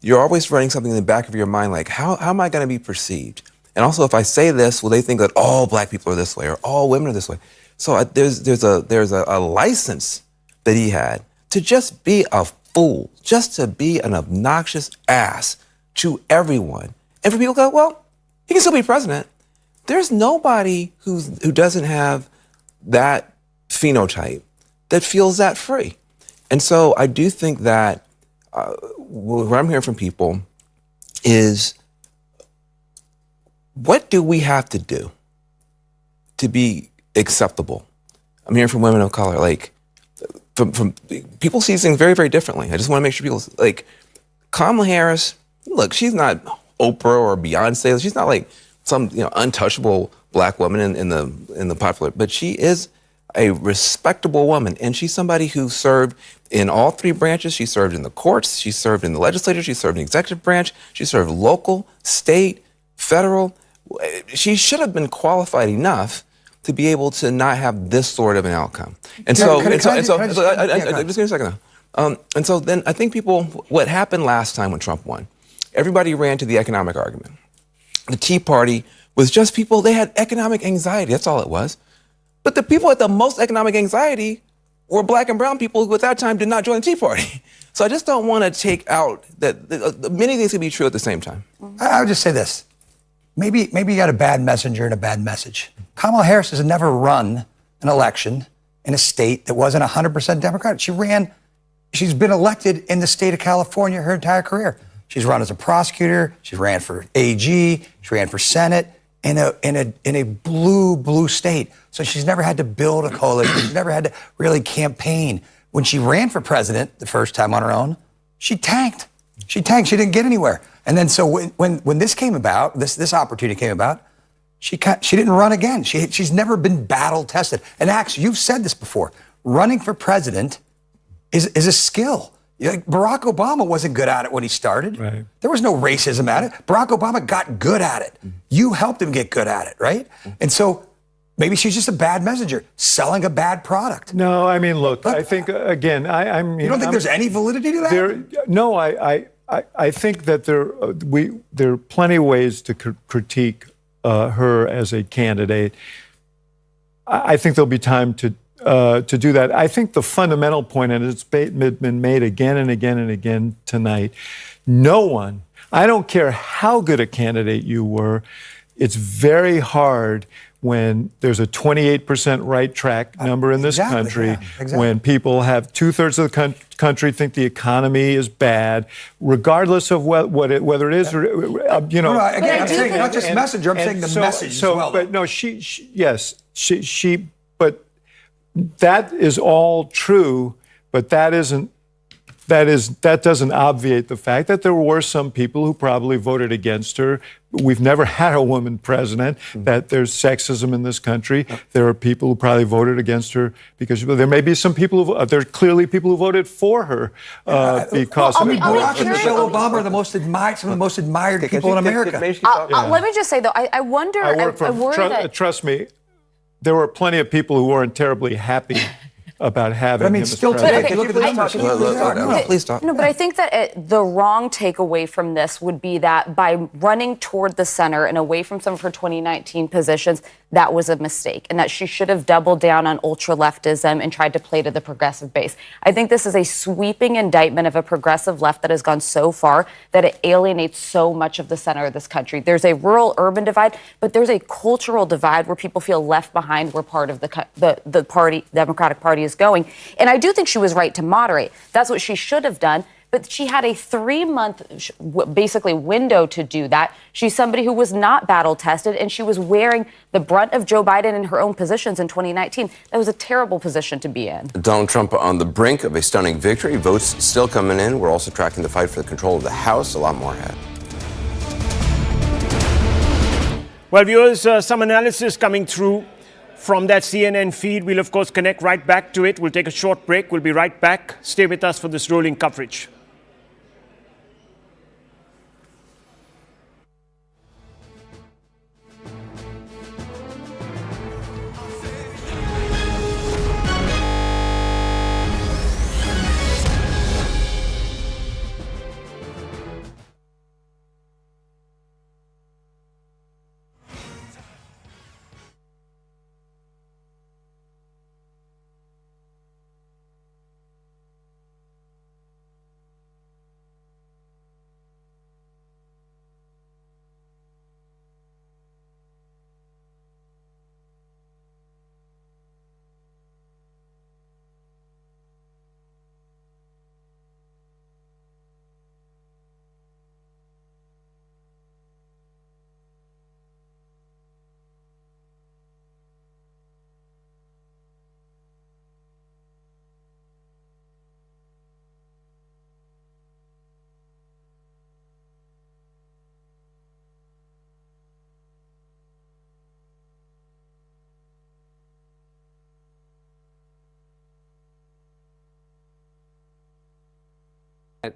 You're always running something in the back of your mind like, how am I going to be perceived? And also, if I say this, will they think that all black people are this way or all women are this way? So there's a license that he had to just be a fool, just to be an obnoxious ass to everyone. And for people to go, well, he can still be president. There's nobody who doesn't have that phenotype that feels that free. And so I do think that what I'm hearing from people is, what do we have to do to be acceptable? I'm hearing from women of color, like, from people see things very, very differently. I just want to make sure people, like, Kamala Harris, look, she's not Oprah or Beyonce. She's not like some untouchable black woman in the popular, but she is a respectable woman, and she's somebody who served in all three branches. She served in the courts, she served in the legislature, she served in the executive branch, she served local, state, federal. She should have been qualified enough to be able to not have this sort of an outcome. And so, just give me a second now. And so then I think what happened last time when Trump won, everybody ran to the economic argument. The Tea Party was just people, they had economic anxiety, that's all it was. But the people with the most economic anxiety were black and brown people who at that time did not join the Tea Party. So I just don't want to take out that many things can be true at the same time. I would just say this. Maybe you got a bad messenger and a bad message. Kamala Harris has never run an election in a state that wasn't 100% Democratic. She's been elected in the state of California her entire career. She's run as a prosecutor, she ran for AG, she ran for Senate in a blue state. So she's never had to build a coalition, she's never had to really campaign. When she ran for president the first time on her own, she tanked. She didn't get anywhere. And then so when this came about, this opportunity came about, she didn't run again. She's never been battle tested. And actually, you've said this before, running for president is a skill. Barack Obama wasn't good at it when he started. Right. There was no racism at it. Barack Obama got good at it. You helped him get good at it, right? And so maybe she's just a bad messenger, selling a bad product. No, I mean, look, I think, again, You don't think there's any validity to that? No, I think that there are plenty of ways to critique her as a candidate. I think there'll be time to do that. I think the fundamental point, and it's been made again and again and again tonight, no one, I don't care how good a candidate you were, it's very hard when there's a 28% right track number in this country, when people have 2/3 of the country think the economy is bad, regardless of whether it is, you know. No, again, I'm saying not just messenger, I'm saying the message as well. But no, but that is all true, but that doesn't obviate the fact that there were some people who probably voted against her. We've never had a woman president, that there's sexism in this country. There are people who probably voted against her because there may be some people there are clearly people who voted for her because of Barack and Michelle Obama are some of the most admired people in America. Let me just say, though, I wonder, I worry that... Trust me, there were plenty of people who weren't terribly happy about having him as still president. today, look at the numbers. Please stop. No, but I think that the wrong takeaway from this would be that by running toward the center and away from some of her 2019 positions, that was a mistake, and that she should have doubled down on ultra-leftism and tried to play to the progressive base. I think this is a sweeping indictment of a progressive left that has gone so far that it alienates so much of the center of this country. There's a rural-urban divide, but there's a cultural divide where people feel left behind where part of the party, Democratic Party, is going. And I do think she was right to moderate. That's what she should have done. But she had a 3-month, basically, window to do that. She's somebody who was not battle tested, and she was wearing the brunt of Joe Biden in her own positions in 2019. That was a terrible position to be in. Donald Trump on the brink of a stunning victory. Votes still coming in. We're also tracking the fight for the control of the House. A lot more ahead. Well, viewers, some analysis coming through from that CNN feed. We'll, of course, connect right back to it. We'll take a short break. We'll be right back. Stay with us for this rolling coverage.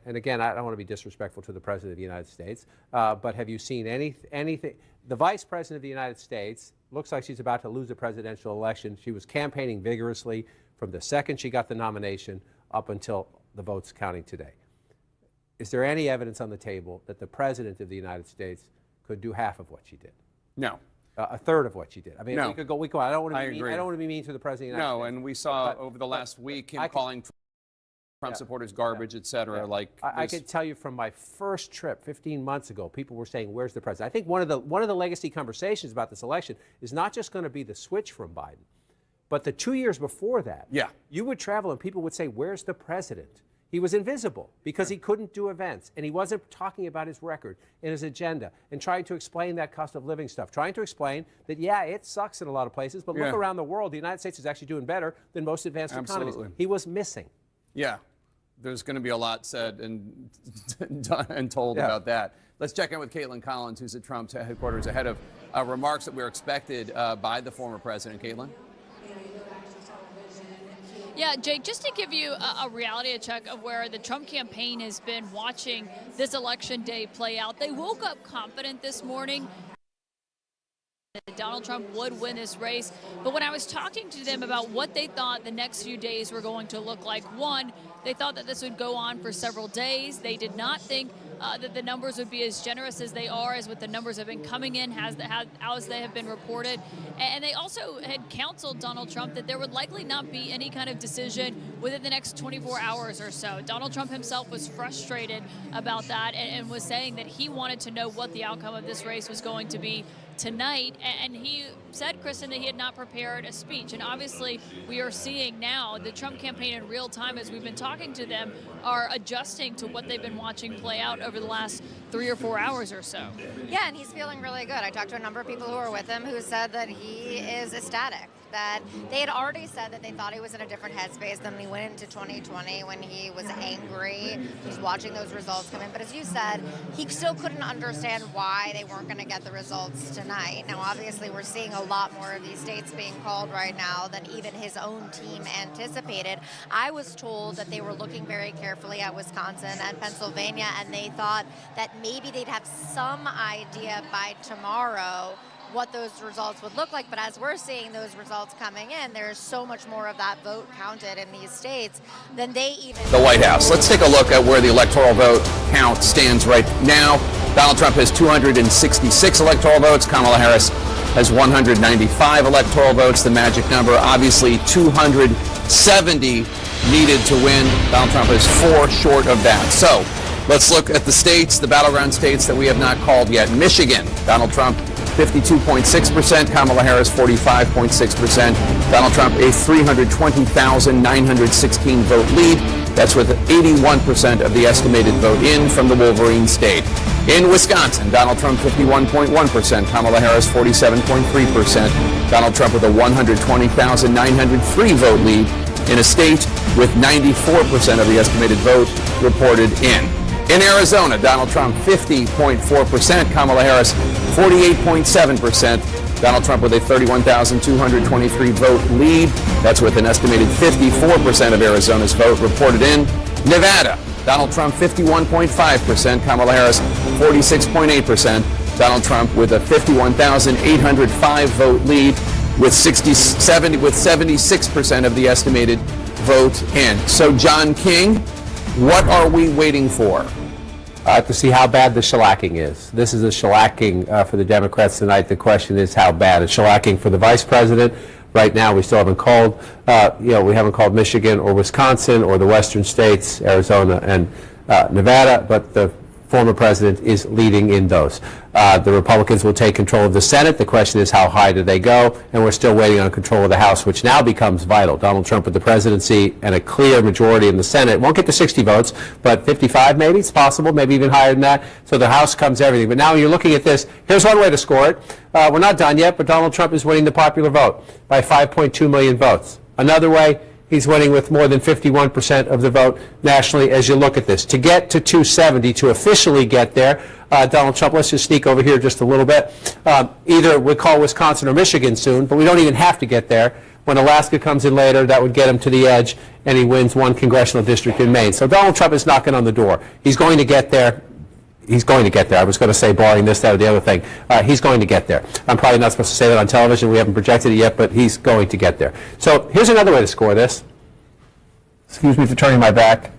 And again, I don't want to be disrespectful to the President of the United States, but have you seen anything? The Vice President of the United States looks like she's about to lose the presidential election. She was campaigning vigorously from the second she got the nomination up until the votes counting today. Is there any evidence on the table that the President of the United States could do half of what she did? No. A third of what she did. I mean, No. if we could go. I don't want to be I mean. agree. I don't want to be mean to the President of the United No, States. and we saw But- over the last week him I can- calling Trump supporters garbage, et cetera. Like I there's- can tell you from my first trip 15 months ago, people were saying, "Where's the president?" I think one of the legacy conversations about this election is not just going to be the switch from Biden, but the 2 years before that. Yeah. You would travel and people would say, "Where's the president?" He was invisible because he couldn't do events and he wasn't talking about his record and his agenda and trying to explain that cost of living stuff, trying to explain that, yeah, it sucks in a lot of places, but look Yeah. around the world, the United States is actually doing better than most advanced economies. Absolutely. He was missing. Yeah, there's going to be a lot said and done and told Yeah. about that. Let's check in with Caitlin Collins, who's at Trump's headquarters, ahead of remarks that were expected by the former president. Caitlin? Yeah, Jake, just to give you a reality check of where the Trump campaign has been watching this election day play out, they woke up confident this morning that Donald Trump would win this race. But when I was talking to them about what they thought the next few days were going to look like, one, they thought that this would go on for several days. They did not think that the numbers would be as generous as they are, as what the numbers have been coming in, as they have been reported. And they also had counseled Donald Trump that there would likely not be any kind of decision within the next 24 hours or so. Donald Trump himself was frustrated about that and was saying that he wanted to know what the outcome of this race was going to be tonight, and he said, Kristen, that he had not prepared a speech. And obviously, we are seeing now the Trump campaign in real time, as we've been talking to them, are adjusting to what they've been watching play out over the last 3 or 4 hours or so. Yeah, and he's feeling really good. I talked to a number of people who were with him who said that he is ecstatic, that they had already said that they thought he was in a different headspace than when he went into 2020 when he was angry. He was watching those results come in. But as you said, he still couldn't understand why they weren't going to get the results tonight. Now, obviously, we're seeing a lot more of these states being called right now than even his own team anticipated. I was told that they were looking very carefully at Wisconsin and Pennsylvania, and they thought that maybe they'd have some idea by tomorrow what those results would look like. But as we're seeing those results coming in, there's so much more of that vote counted in these states than they even... The White House. Let's take a look at where the electoral vote count stands right now. Donald Trump has 266 electoral votes. Kamala Harris has 195 electoral votes. The magic number, obviously 270 needed to win. Donald Trump is 4 short of that. So let's look at the states, the battleground states that we have not called yet. Michigan, Donald Trump 52.6%, Kamala Harris 45.6%. Donald Trump a 320,916 vote lead. That's with 81% of the estimated vote in from the Wolverine state. In Wisconsin, Donald Trump 51.1%, Kamala Harris 47.3%. Donald Trump with a 120,903 vote lead in a state with 94% of the estimated vote reported in. In Arizona, Donald Trump 50.4%, Kamala Harris 48.7%. Donald Trump with a 31,223 vote lead. That's with an estimated 54% of Arizona's vote reported in. Nevada, Donald Trump 51.5%, Kamala Harris 46.8%. Donald Trump with a 51,805 vote lead with 76% of the estimated vote in. So, John King, what are we waiting for? To see how bad the shellacking is. This is a shellacking for the Democrats tonight. The question is how bad. A shellacking for the vice president. Right now, we still haven't called, we haven't called Michigan or Wisconsin or the western states, Arizona and Nevada, but the former president is leading in those. The Republicans will take control of the Senate. The question is how high do they go? And we're still waiting on control of the House, which now becomes vital. Donald Trump with the presidency and a clear majority in the Senate. Won't get to 60 votes, but 55 maybe. It's possible, maybe even higher than that. So the House comes everything. But now when you're looking at this, here's one way to score it. We're not done yet, but Donald Trump is winning the popular vote by 5.2 million votes. Another way, he's winning with more than 51% of the vote nationally as you look at this. To get to 270, to officially get there, Donald Trump, let's just sneak over here just a little bit. Either we call Wisconsin or Michigan soon, but we don't even have to get there. When Alaska comes in later, that would get him to the edge, and he wins one congressional district in Maine. So Donald Trump is knocking on the door. He's going to get there. He's going to get there. I was going to say barring this, that, or the other thing. He's going to get there. I'm probably not supposed to say that on television. We haven't projected it yet, but he's going to get there. So here's another way to score this. Excuse me for turning my back.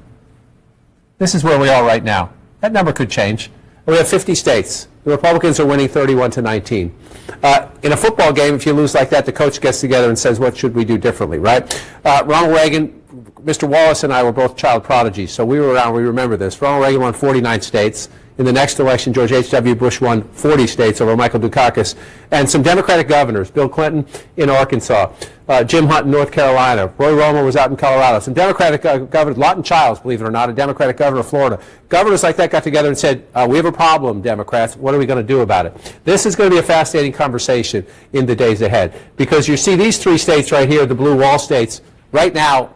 This is where we are right now. That number could change. We have 50 states. The Republicans are winning 31-19. In a football game, if you lose like that, the coach gets together and says, what should we do differently, right? Ronald Reagan, Mr. Wallace and I were both child prodigies, so we were around, we remember this. Ronald Reagan won 49 states. In the next election, George H.W. Bush won 40 states over Michael Dukakis. And some Democratic governors, Bill Clinton in Arkansas, Jim Hunt in North Carolina, Roy Romer was out in Colorado. Some Democratic governors, Lawton Childs, believe it or not, a Democratic governor of Florida. Governors like that got together and said, we have a problem, Democrats. What are we going to do about it? This is going to be a fascinating conversation in the days ahead. Because you see these three states right here, the blue wall states, right now,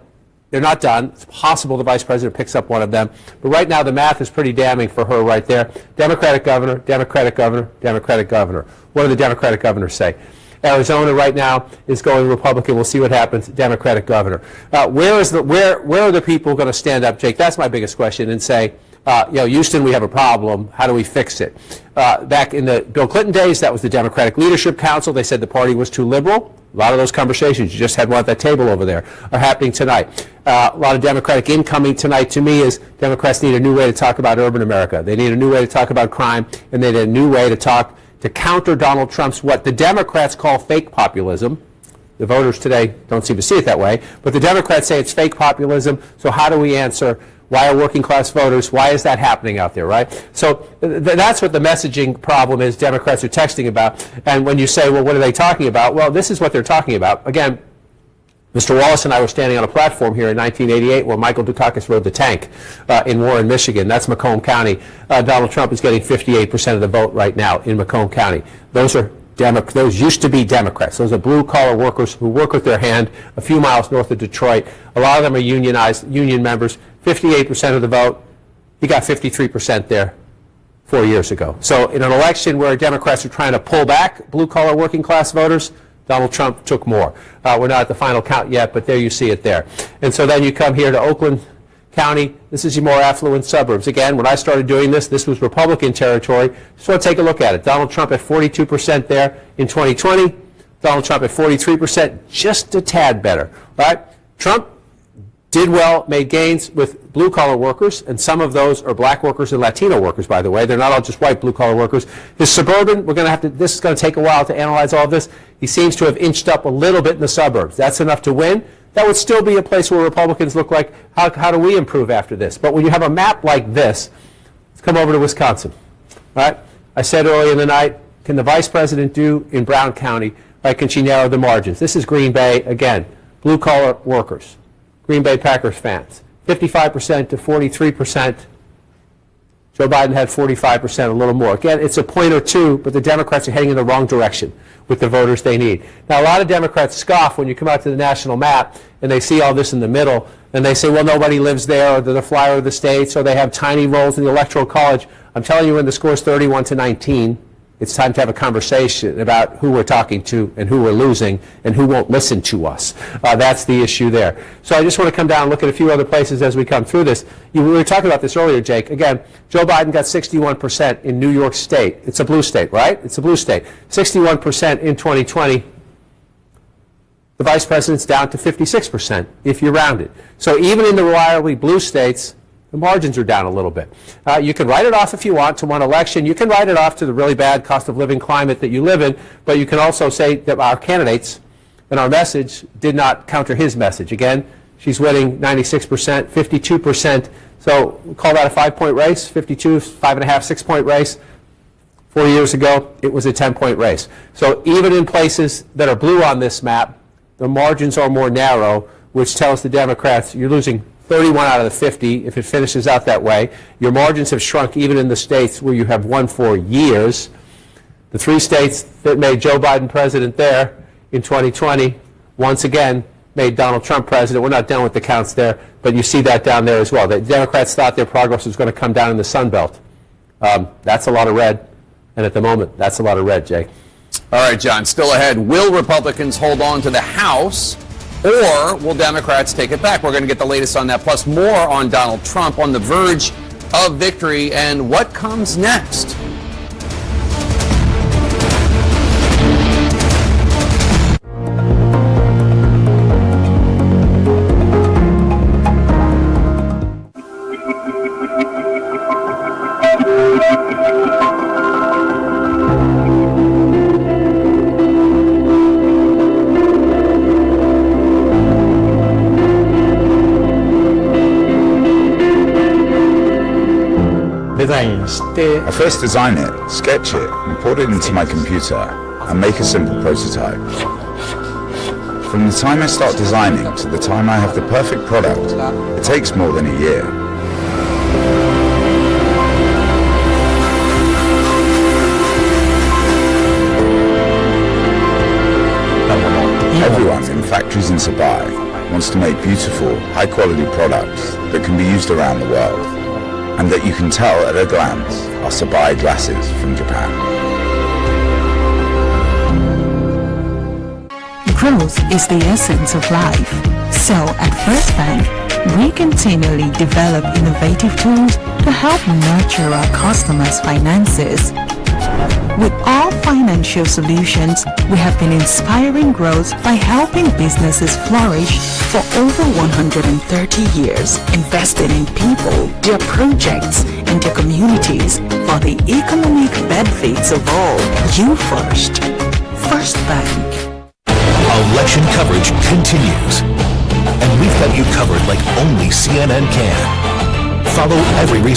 they're not done. It's possible the vice president picks up one of them. But right now, the math is pretty damning for her right there. Democratic governor, Democratic governor, Democratic governor. What do the Democratic governors say? Arizona right now is going Republican. We'll see what happens. Democratic governor. Where are the people going to stand up, Jake? That's my biggest question, and say, Houston, we have a problem. How do we fix it? Back in the Bill Clinton days, that was the Democratic Leadership Council. They said the party was too liberal. A lot of those conversations, you just had one at that table over there, are happening tonight. A lot of Democratic incoming tonight to me is Democrats need a new way to talk about urban America. They need a new way to talk about crime, and they need a new way to talk to counter Donald Trump's what the Democrats call fake populism. The voters today don't seem to see it that way, but the Democrats say it's fake populism, so how do we answer? Why are working class voters, why is that happening out there, right? So that's what the messaging problem is Democrats are texting about. And when you say, well, what are they talking about? Well, this is what they're talking about. Again, Mr. Wallace and I were standing on a platform here in 1988 where Michael Dukakis rode the tank in Warren, Michigan. That's Macomb County. Donald Trump is getting 58% of the vote right now in Macomb County. Those used to be Democrats. Those are blue-collar workers who work with their hand a few miles north of Detroit. A lot of them are unionized, union members. 58% of the vote. He got 53% there 4 years ago. So in an election where Democrats are trying to pull back blue-collar working-class voters, Donald Trump took more. We're not at the final count yet, but there you see it there. And so then you come here to Oakland County. This is your more affluent suburbs. Again, when I started doing this, this was Republican territory. Just want to take a look at it. Donald Trump at 42% there in 2020. Donald Trump at 43%, just a tad better, right? Trump did well, made gains with blue-collar workers, and some of those are black workers and Latino workers, by the way. They're not all just white blue-collar workers. His suburban, this is going to take a while to analyze all this. He seems to have inched up a little bit in the suburbs. That's enough to win. That would still be a place where Republicans look like, how do we improve after this? But when you have a map like this, let's come over to Wisconsin. All right? I said earlier in the night, can the vice president do in Brown County, right, can she narrow the margins? This is Green Bay, again, blue-collar workers. Green Bay Packers fans, 55% to 43%. Joe Biden had 45%, a little more. Again, it's a point or two, but the Democrats are heading in the wrong direction with the voters they need. Now, a lot of Democrats scoff when you come out to the national map and they see all this in the middle, and they say, well, nobody lives there, or they're the flyer of the states, or they have tiny roles in the Electoral College. I'm telling you, when the score is 31-19, it's time to have a conversation about who we're talking to and who we're losing and who won't listen to us. That's the issue there. So I just want to come down and look at a few other places as we come through this. We were talking about this earlier, Jake. Again, Joe Biden got 61% in New York State. It's a blue state, right? It's a blue state. 61% in 2020. The vice president's down to 56% if you round it. So even in the reliably blue states, the margins are down a little bit. You can write it off if you want to one election. You can write it off to the really bad cost of living climate that you live in, but you can also say that our candidates and our message did not counter his message. Again, she's winning 96%, 52%. So we'll call that a 5-point race, 52, 5.5, 6-point race. 4 years ago, it was a 10-point race. So even in places that are blue on this map, the margins are more narrow, which tells the Democrats you're losing 31 out of the 50 if it finishes out that way. Your margins have shrunk even in the states where you have won for years. The 3 states that made Joe Biden president there in 2020, once again, made Donald Trump president. We're not done with the counts there, but you see that down there as well. The Democrats thought their progress was going to come down in the Sun Belt. That's a lot of red, and at the moment, that's a lot of red, Jake. All right, John, still ahead. Will Republicans hold on to the House Or will Democrats take it back? We're going to get the latest on that, plus more on Donald Trump on the verge of victory and what comes next. I first design it, sketch it, import it into my computer, and make a simple prototype. From the time I start designing to the time I have the perfect product, it takes more than a year. Everyone in factories in Sabai wants to make beautiful, high-quality products that can be used around the world, and that you can tell at a glance are Sabai glasses from Japan. Growth is the essence of life. So at First Bank, we continually develop innovative tools to help nurture our customers' finances. With all financial solutions, we have been inspiring growth by helping businesses flourish for over 130 years, investing in people, their projects, and their communities for the economic benefits of all. You first. First Bank. Election coverage continues, and we've got you covered like only CNN can. Follow every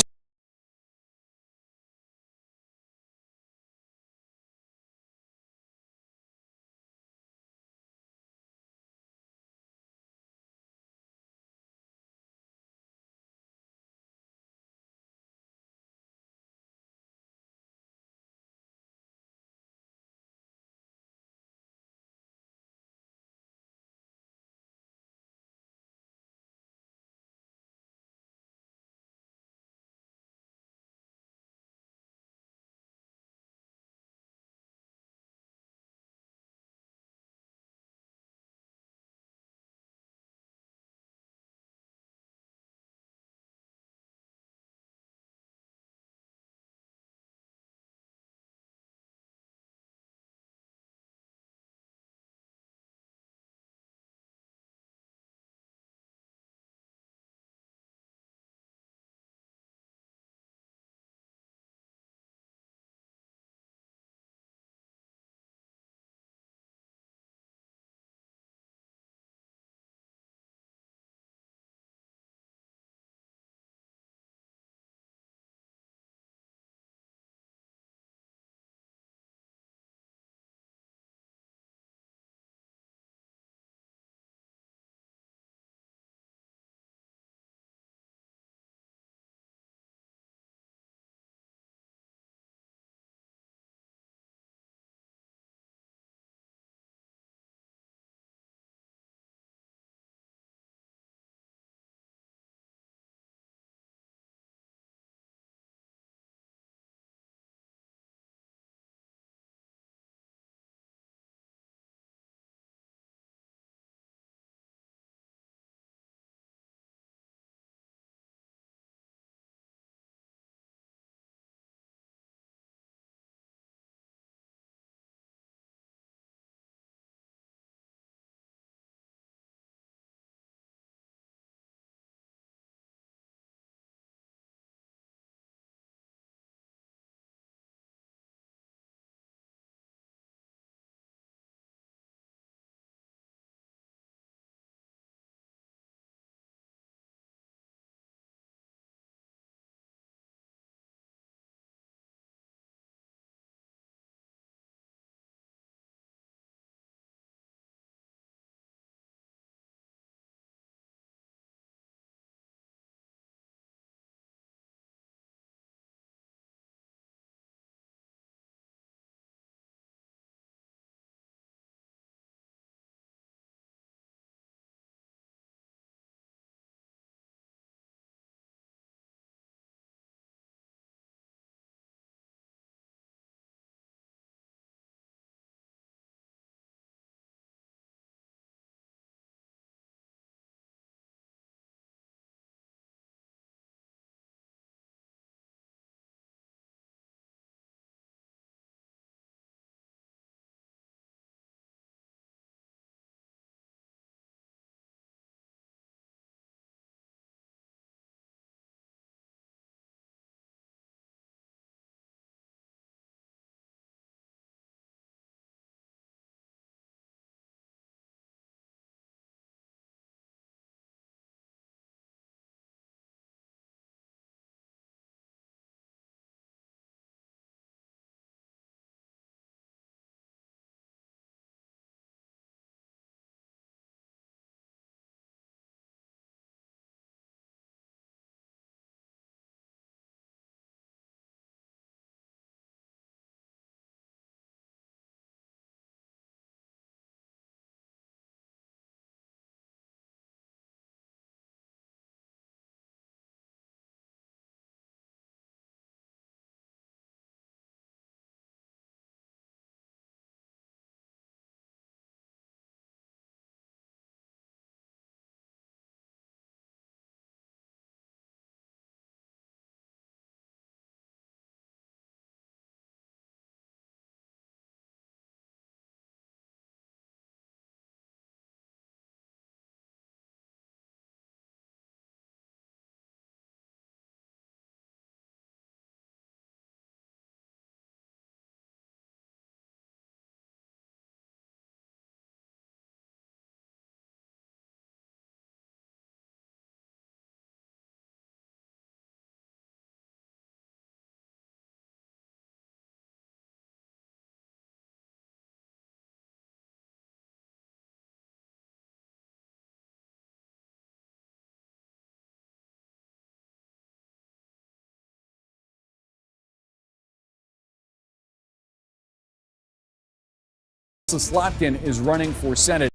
Slotkin is running for Senate.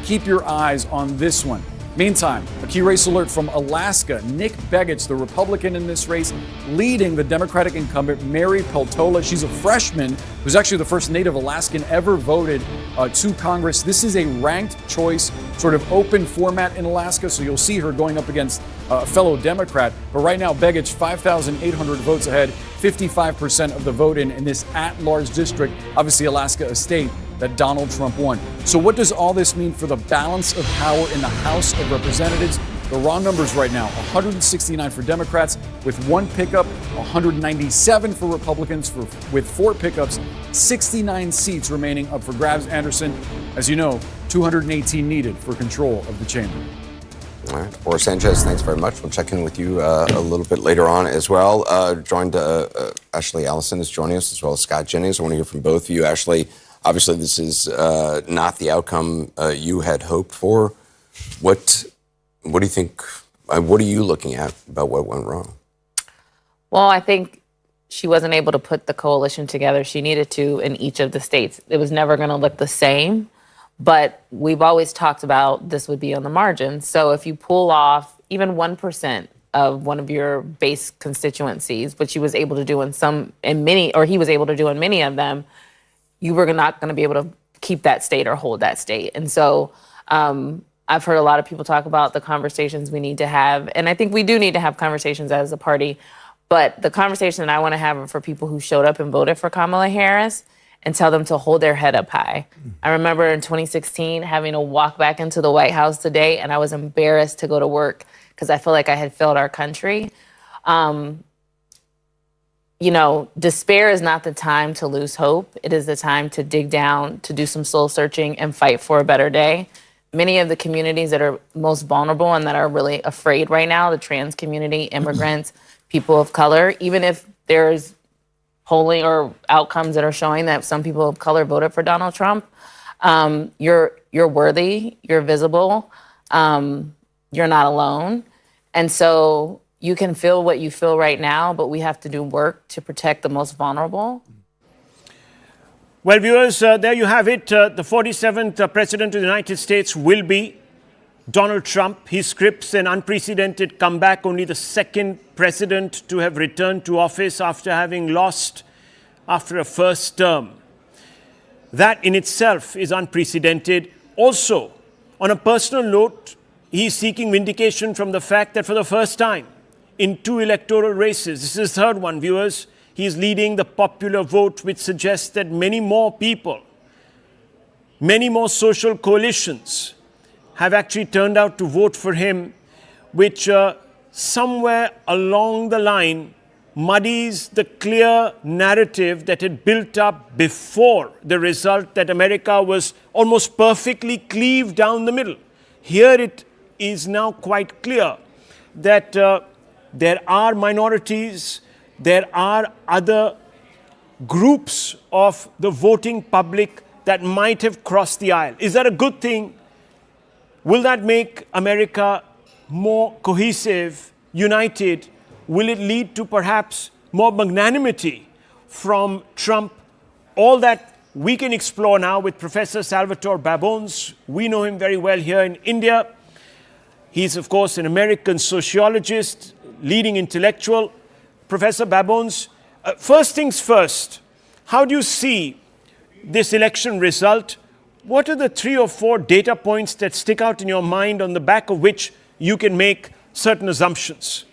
Keep your eyes on this one. Meantime, a key race alert from Alaska. Nick Begich, the Republican in this race, leading the Democratic incumbent Mary Peltola. She's a freshman who's actually the first Native Alaskan ever voted to Congress. This is a ranked choice, sort of open format in Alaska, so you'll see her going up against a fellow Democrat. But right now, Begich, 5,800 votes ahead, 55% of the vote in this at-large district, obviously Alaska, a state that Donald Trump won. So what does all this mean for the balance of power in the House of Representatives? The raw numbers right now, 169 for Democrats with 1 pickup, 197 for Republicans with 4 pickups, 69 seats remaining up for grabs. Anderson, as you know, 218 needed for control of the chamber. All right. Boris Sanchez, thanks very much. We'll check in with you a little bit later on as well. Ashley Allison is joining us, as well as Scott Jennings. I want to hear from both of you. Ashley, obviously, this is not the outcome you had hoped for. What do you think? What are you looking at about what went wrong? Well, I think she wasn't able to put the coalition together she needed to in each of the states. It was never going to look the same, but we've always talked about this would be on the margins. So if you pull off even 1% of one of your base constituencies, which he was able to do in many of them, you were not going to be able to keep that state or hold that state. And so I've heard a lot of people talk about the conversations we need to have. And I think we do need to have conversations as a party. But the conversation that I want to have are for people who showed up and voted for Kamala Harris and tell them to hold their head up high. I remember in 2016 having to walk back into the White House today, and I was embarrassed to go to work because I feel like I had failed our country. Despair is not the time to lose hope. It is the time to dig down, to do some soul searching and fight for a better day. Many of the communities that are most vulnerable and that are really afraid right now, the trans community, immigrants, people of color, even if there's polling or outcomes that are showing that some people of color voted for Donald Trump, you're worthy, you're visible, you're not alone. And so you can feel what you feel right now, but we have to do work to protect the most vulnerable. Well, viewers, there you have it. The 47th President of the United States will be Donald Trump. He scripts an unprecedented comeback, only the second president to have returned to office after having lost after a first term. That in itself is unprecedented. Also, on a personal note, he's seeking vindication from the fact that for the first time in 2 electoral races, this is the third one, viewers, he is leading the popular vote, which suggests that many more people, many more social coalitions have actually turned out to vote for him, which somewhere along the line muddies the clear narrative that had built up before the result that America was almost perfectly cleaved down the middle. Here it is now quite clear that there are minorities, there are other groups of the voting public that might have crossed the aisle. Is that a good thing? Will that make America more cohesive, united? Will it lead to perhaps more magnanimity from Trump? All that we can explore now with Professor Salvatore Babones. We know him very well here in India. He's, of course, an American sociologist, leading intellectual. Professor Babones, first things first, how do you see this election result? What are the 3 or 4 data points that stick out in your mind on the back of which you can make certain assumptions?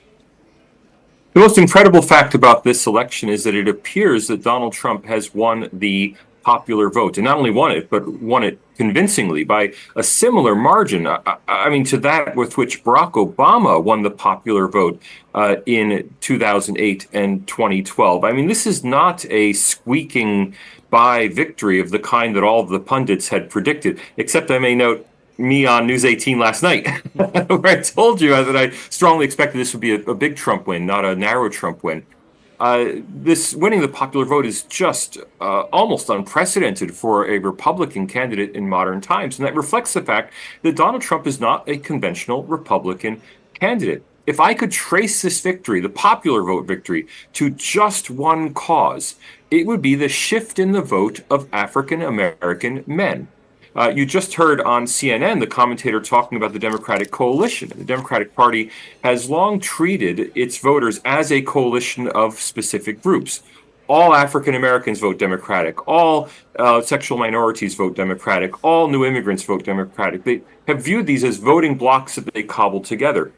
The most incredible fact about this election is that it appears that Donald Trump has won the popular vote, and not only won it, but won it convincingly by a similar margin. I mean, to that with which Barack Obama won the popular vote in 2008 and 2012. I mean, this is not a squeaking by victory of the kind that all of the pundits had predicted, except I may note me on News 18 last night, where I told you that I strongly expected this would be a big Trump win, not a narrow Trump win. This winning the popular vote is just almost unprecedented for a Republican candidate in modern times. And that reflects the fact that Donald Trump is not a conventional Republican candidate. if I could trace this victory, the popular vote victory, to just one cause, it would be the shift in the vote of African American men. You just heard on CNN the commentator talking about the Democratic coalition. The Democratic Party has long treated its voters as a coalition of specific groups. All African Americans vote Democratic. All sexual minorities vote Democratic. All new immigrants vote Democratic. They have viewed these as voting blocks that they cobbled together.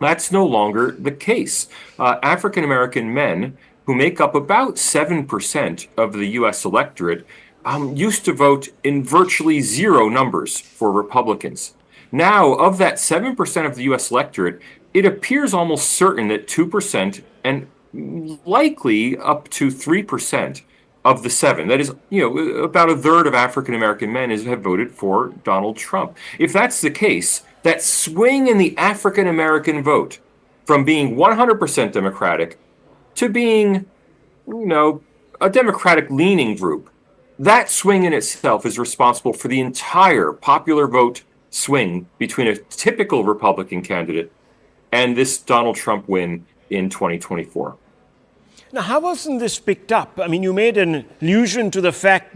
That's no longer the case. African American men, who make up about 7% of the U.S. electorate, used to vote in virtually zero numbers for Republicans. Now, of that 7% of the U.S. electorate, it appears almost certain that 2% and likely up to 3% of the 7, that is, about a third of African American men have voted for Donald Trump. If that's the case, that swing in the African American vote from being 100% Democratic to being, a Democratic leaning group, that swing in itself is responsible for the entire popular vote swing between a typical Republican candidate and this Donald Trump win in 2024. Now, how wasn't this picked up? I mean, you made an allusion to the fact